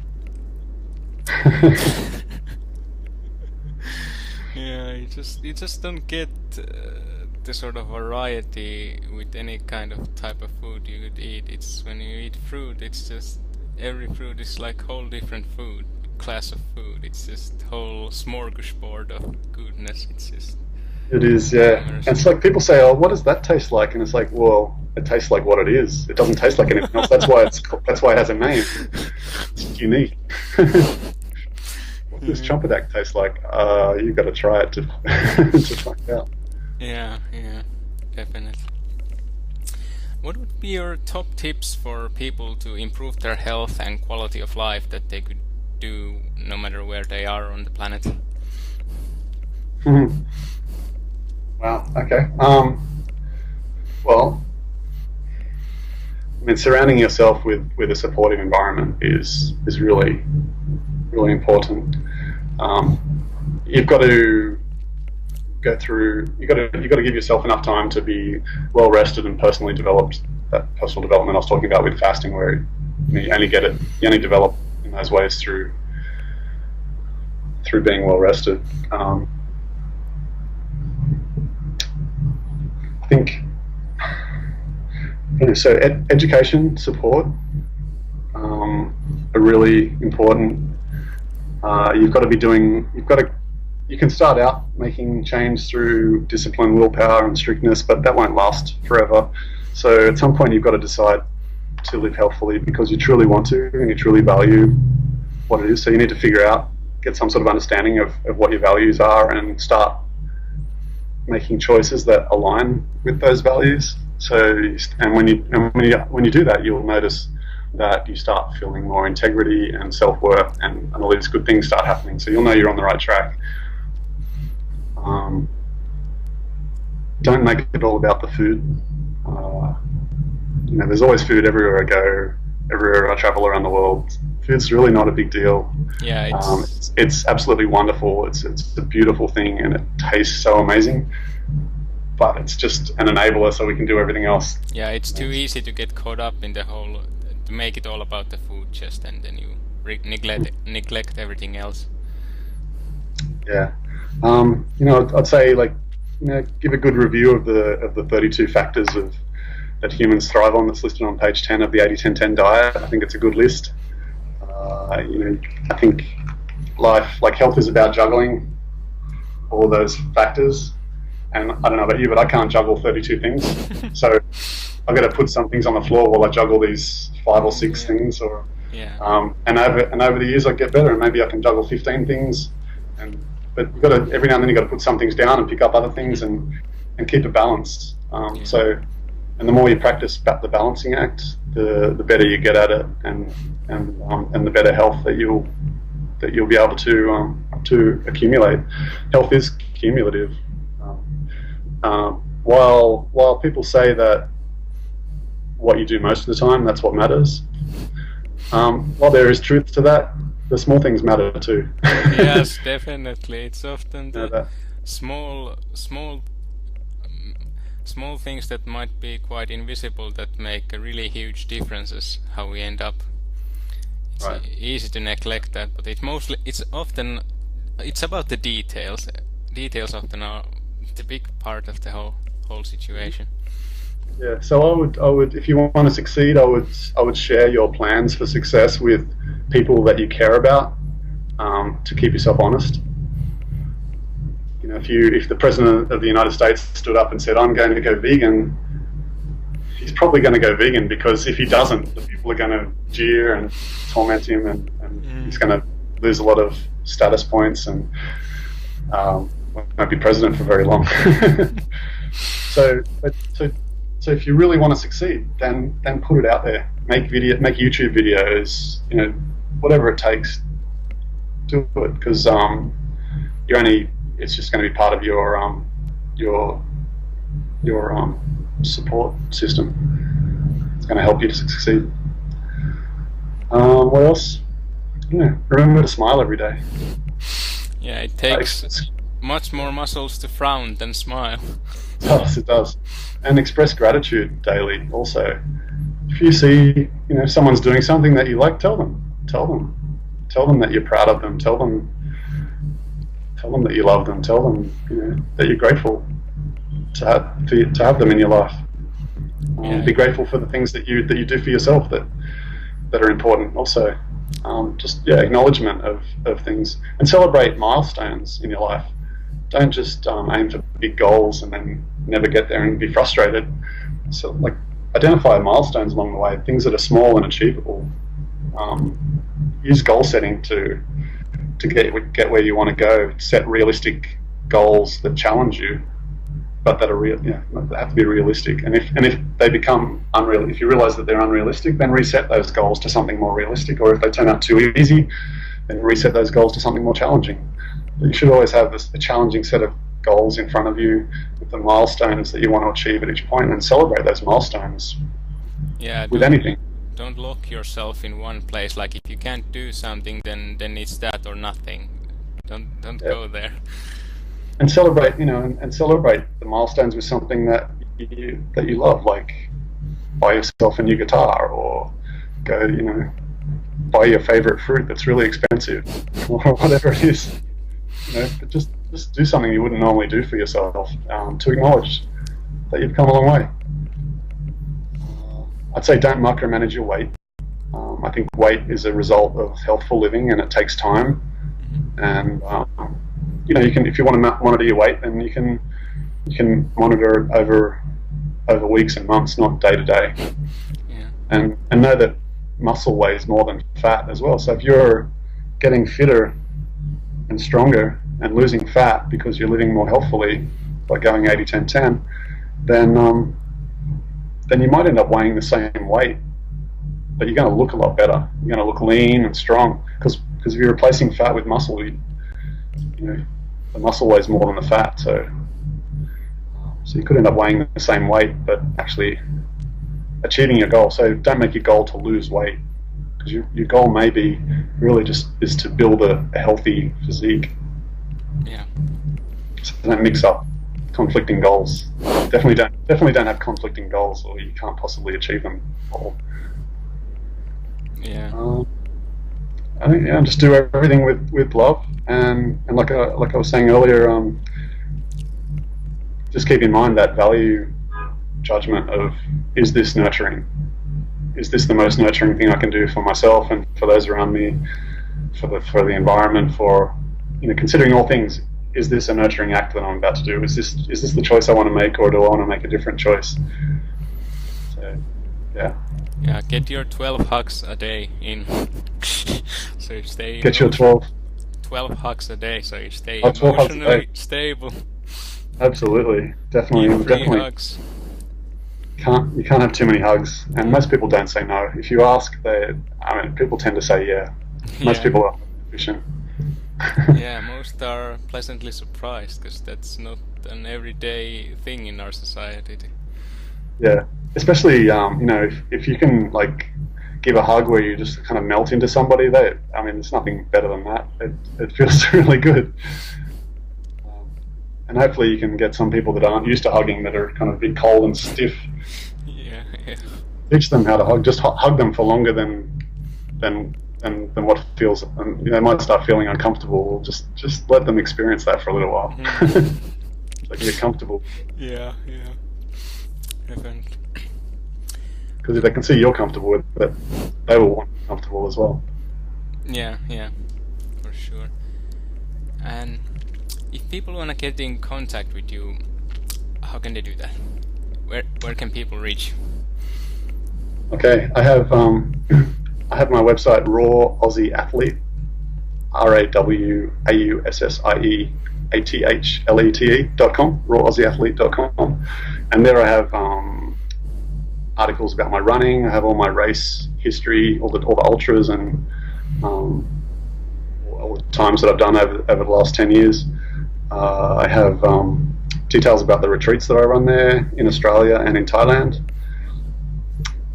[SPEAKER 1] Yeah, you just don't get the sort of variety with any kind of type of food you could eat. It's when you eat fruit, it's just every fruit is like whole different food, class of food. It's just whole smorgasbord of goodness. It's just.
[SPEAKER 2] It is, yeah. And it's like people say, "Oh, what does that taste like?" And it's like, well, it tastes like what it is. It doesn't taste like anything else. That's why it has a name. It's unique. What does chompadak taste like? You got to try it to to find out.
[SPEAKER 1] Yeah, definitely. What would be your top tips for people to improve their health and quality of life that they could do no matter where they are on the planet?
[SPEAKER 2] Mhm. Wow. Okay. Well, I mean, surrounding yourself with a supportive environment is really really important. You've got to go through. You got to give yourself enough time to be well rested and personally developed. That personal development I was talking about with fasting, where you only get it, you only develop in those ways through being well rested. I think so. Education support are really important. You've got to be doing. You can start out making change through discipline, willpower, and strictness, but that won't last forever. So at some point, you've got to decide to live healthfully because you truly want to and you truly value what it is. So you need to figure out, get some sort of understanding of what your values are, and start making choices that align with those values. So, and when you do that, you'll notice that you start feeling more integrity and self-worth, and all these good things start happening. So you'll know you're on the right track. Don't make it all about the food. There's always food everywhere I go, everywhere I travel around the world. Food's really not a big deal.
[SPEAKER 1] Yeah,
[SPEAKER 2] it's absolutely wonderful. It's a beautiful thing, and it tastes so amazing. But it's just an enabler so we can do everything else.
[SPEAKER 1] Yeah, it's too easy to get caught up in the whole, to make it all about the food just, and then you neglect everything else.
[SPEAKER 2] Yeah. I'd say give a good review of the 32 factors that humans thrive on. That's listed on page 10 of the 80-10-10 diet. I think it's a good list. I think health is about juggling all those factors. And I don't know about you, but I can't juggle 32 things. So I've got to put some things on the floor while I juggle these 5 or 6 things. And over the years I get better, and maybe I can juggle 15 things. But you've got to, every now and then you've got to put some things down and pick up other things and keep it balanced. And the more you practice the balancing act, the better you get at it, and the better health that you'll be able to accumulate. Health is cumulative. While people say that what you do most of the time, that's what matters, while there is truth to that, the small things matter too.
[SPEAKER 1] Yes, definitely. It's often the small things that might be quite invisible that make a really huge differences how we end up. It's easy to neglect that, but it's about the details. Details often are the big part of the whole situation.
[SPEAKER 2] Yeah, so I would, if you want to succeed, I would share your plans for success with people that you care about, to keep yourself honest. If the President of the United States stood up and said, "I'm going to go vegan," he's probably going to go vegan, because if he doesn't, the people are going to jeer and torment him, and he's going to lose a lot of status points and won't be president for very long. So if you really want to succeed, then put it out there. Make YouTube videos. Whatever it takes, do it, because it's just going to be part of your support system. It's going to help you to succeed. What else? Remember to smile every day.
[SPEAKER 1] Yeah, it takes much more muscles to frown than smile.
[SPEAKER 2] It does. And express gratitude daily also. If you see, someone's doing something that you like, tell them that you're proud of them. Tell them that you love them. Tell them, that you're grateful to have them in your life. Be grateful for the things that you do for yourself that are important also. Acknowledgement of things, and celebrate milestones in your life. Don't just aim for big goals and then never get there and be frustrated. So, identify milestones along the way, things that are small and achievable. Use goal setting to get where you want to go. Set realistic goals that challenge you, but that are real. Yeah, they have to be realistic. And if they become unreal, if you realise that they're unrealistic, then reset those goals to something more realistic. Or if they turn out too easy, then reset those goals to something more challenging. But you should always have a challenging set of goals in front of you with the milestones that you want to achieve at each point, and celebrate those milestones.
[SPEAKER 1] Yeah,
[SPEAKER 2] with anything.
[SPEAKER 1] Don't lock yourself in one place. Like if you can't do something, then it's that or nothing. Don't go there.
[SPEAKER 2] And celebrate, and celebrate the milestones with something that you love, like buy yourself a new guitar, or go, buy your favorite fruit that's really expensive, or whatever it is. But just do something you wouldn't normally do for yourself, to acknowledge that you've come a long way. I'd say don't micromanage your weight. I think weight is a result of healthful living, and it takes time. And you can, if you want to monitor your weight, then you can monitor it over weeks and months, not day to day.
[SPEAKER 1] Yeah.
[SPEAKER 2] And know that muscle weighs more than fat as well. So if you're getting fitter and stronger and losing fat because you're living more healthfully by going 80-10-10, then you might end up weighing the same weight, but you're going to look a lot better. You're going to look lean and strong, because if you're replacing fat with muscle, the muscle weighs more than the fat. So you could end up weighing the same weight, but actually achieving your goal. So don't make your goal to lose weight, because your goal may be really just is to build a healthy physique.
[SPEAKER 1] Yeah.
[SPEAKER 2] So don't mix up conflicting goals. Definitely don't have conflicting goals, or you can't possibly achieve them all.
[SPEAKER 1] Yeah.
[SPEAKER 2] I think just do everything with love, and like I was saying earlier, just keep in mind that value judgment of, is this nurturing? Is this the most nurturing thing I can do for myself and for those around me, for the environment, for considering all things? Is this a nurturing act that I'm about to do? Is this the choice I want to make, or do I want to make a different choice? So, yeah.
[SPEAKER 1] Yeah, get your 12 hugs a day in. So you stay.
[SPEAKER 2] Get your 12
[SPEAKER 1] hugs a day, so you stay
[SPEAKER 2] 12
[SPEAKER 1] emotionally stable.
[SPEAKER 2] Absolutely, definitely.
[SPEAKER 1] Hugs.
[SPEAKER 2] You can't have too many hugs, and most people don't say no. If you ask, people tend to say yeah. Most people are efficient.
[SPEAKER 1] Yeah, most are pleasantly surprised, because that's not an everyday thing in our society.
[SPEAKER 2] Yeah, especially if you can give a hug where you just kind of melt into somebody. There's nothing better than that. It feels really good. And hopefully you can get some people that aren't used to hugging, that are kind of a bit cold and stiff.
[SPEAKER 1] Yeah.
[SPEAKER 2] Teach them how to hug. Just hug them for longer than what feels, and they might start feeling uncomfortable. Just let them experience that for a little while. So get comfortable.
[SPEAKER 1] Yeah. Definitely.
[SPEAKER 2] Because if they can see you're comfortable with it, they will want to be comfortable as well.
[SPEAKER 1] Yeah, for sure. And if people want to get in contact with you, how can they do that? Where can people reach you?
[SPEAKER 2] Okay, I have my website, Raw Aussie Athlete, RAWAUSSIEATHLETE.com, rawausieathlete.com, and there I have articles about my running. I have all my race history, all the ultras, and all the times that I've done over the last 10 years. I have details about the retreats that I run there in Australia and in Thailand.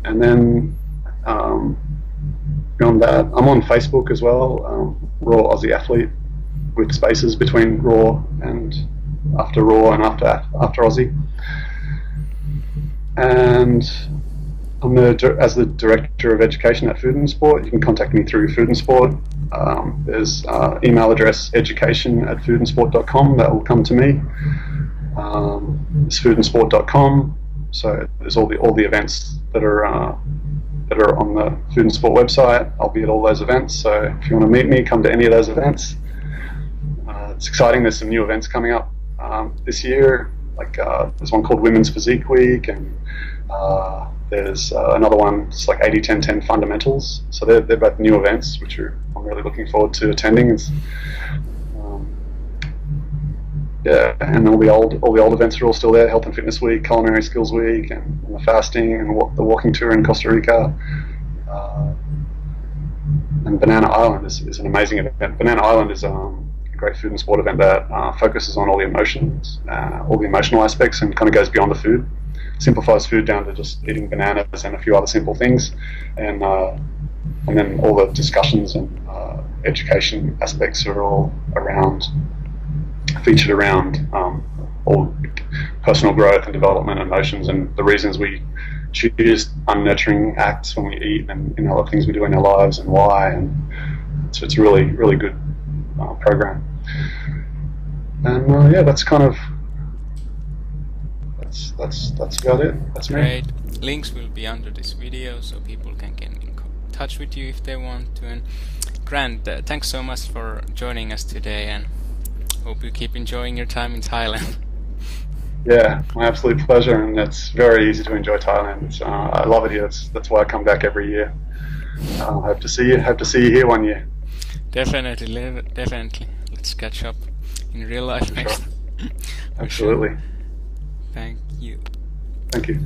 [SPEAKER 2] And then beyond that, I'm on Facebook as well, Raw Aussie Athlete, with spaces between Raw and after Raw and after Aussie. And I'm as the Director of Education at Food and Sport. You can contact me through Food and Sport. There's email address education@foodandsport.com. That will come to me. It's foodandsport.com. So there's all the events that are on the Food and Sport website. I'll be at all those events. So if you want to meet me, come to any of those events. It's exciting. There's some new events coming up this year. There's one called Women's Physique Week, and there's another one. It's 80-10-10 Fundamentals. So they're both new events, which I'm really looking forward to attending. yeah, and all the old events are all still there. Health and Fitness Week, Culinary Skills Week, and the fasting, and the walking tour in Costa Rica. Uh, and Banana Island is an amazing event. Banana Island is a great food and sport event that focuses on all the emotions, all the emotional aspects, and kind of goes beyond the food. Simplifies food down to just eating bananas and a few other simple things, and then all the discussions and education aspects are all featured around all personal growth and development, emotions, and the reasons we choose unnurturing acts when we eat, and other things we do in our lives, and why. And so it's a really, really good program. And yeah, that's kind of that's about it. That's
[SPEAKER 1] great.
[SPEAKER 2] me.
[SPEAKER 1] Links will be under this video, so people can get in touch with you if they want to. And Grant, thanks so much for joining us today, and hope you keep enjoying your time in Thailand.
[SPEAKER 2] Yeah, my absolute pleasure, and it's very easy to enjoy Thailand. I love it here. That's why I come back every year. Hope to see you here one year.
[SPEAKER 1] Definitely. Let's catch up in real life next.
[SPEAKER 2] Absolutely.
[SPEAKER 1] Thank you.
[SPEAKER 2] Thank you.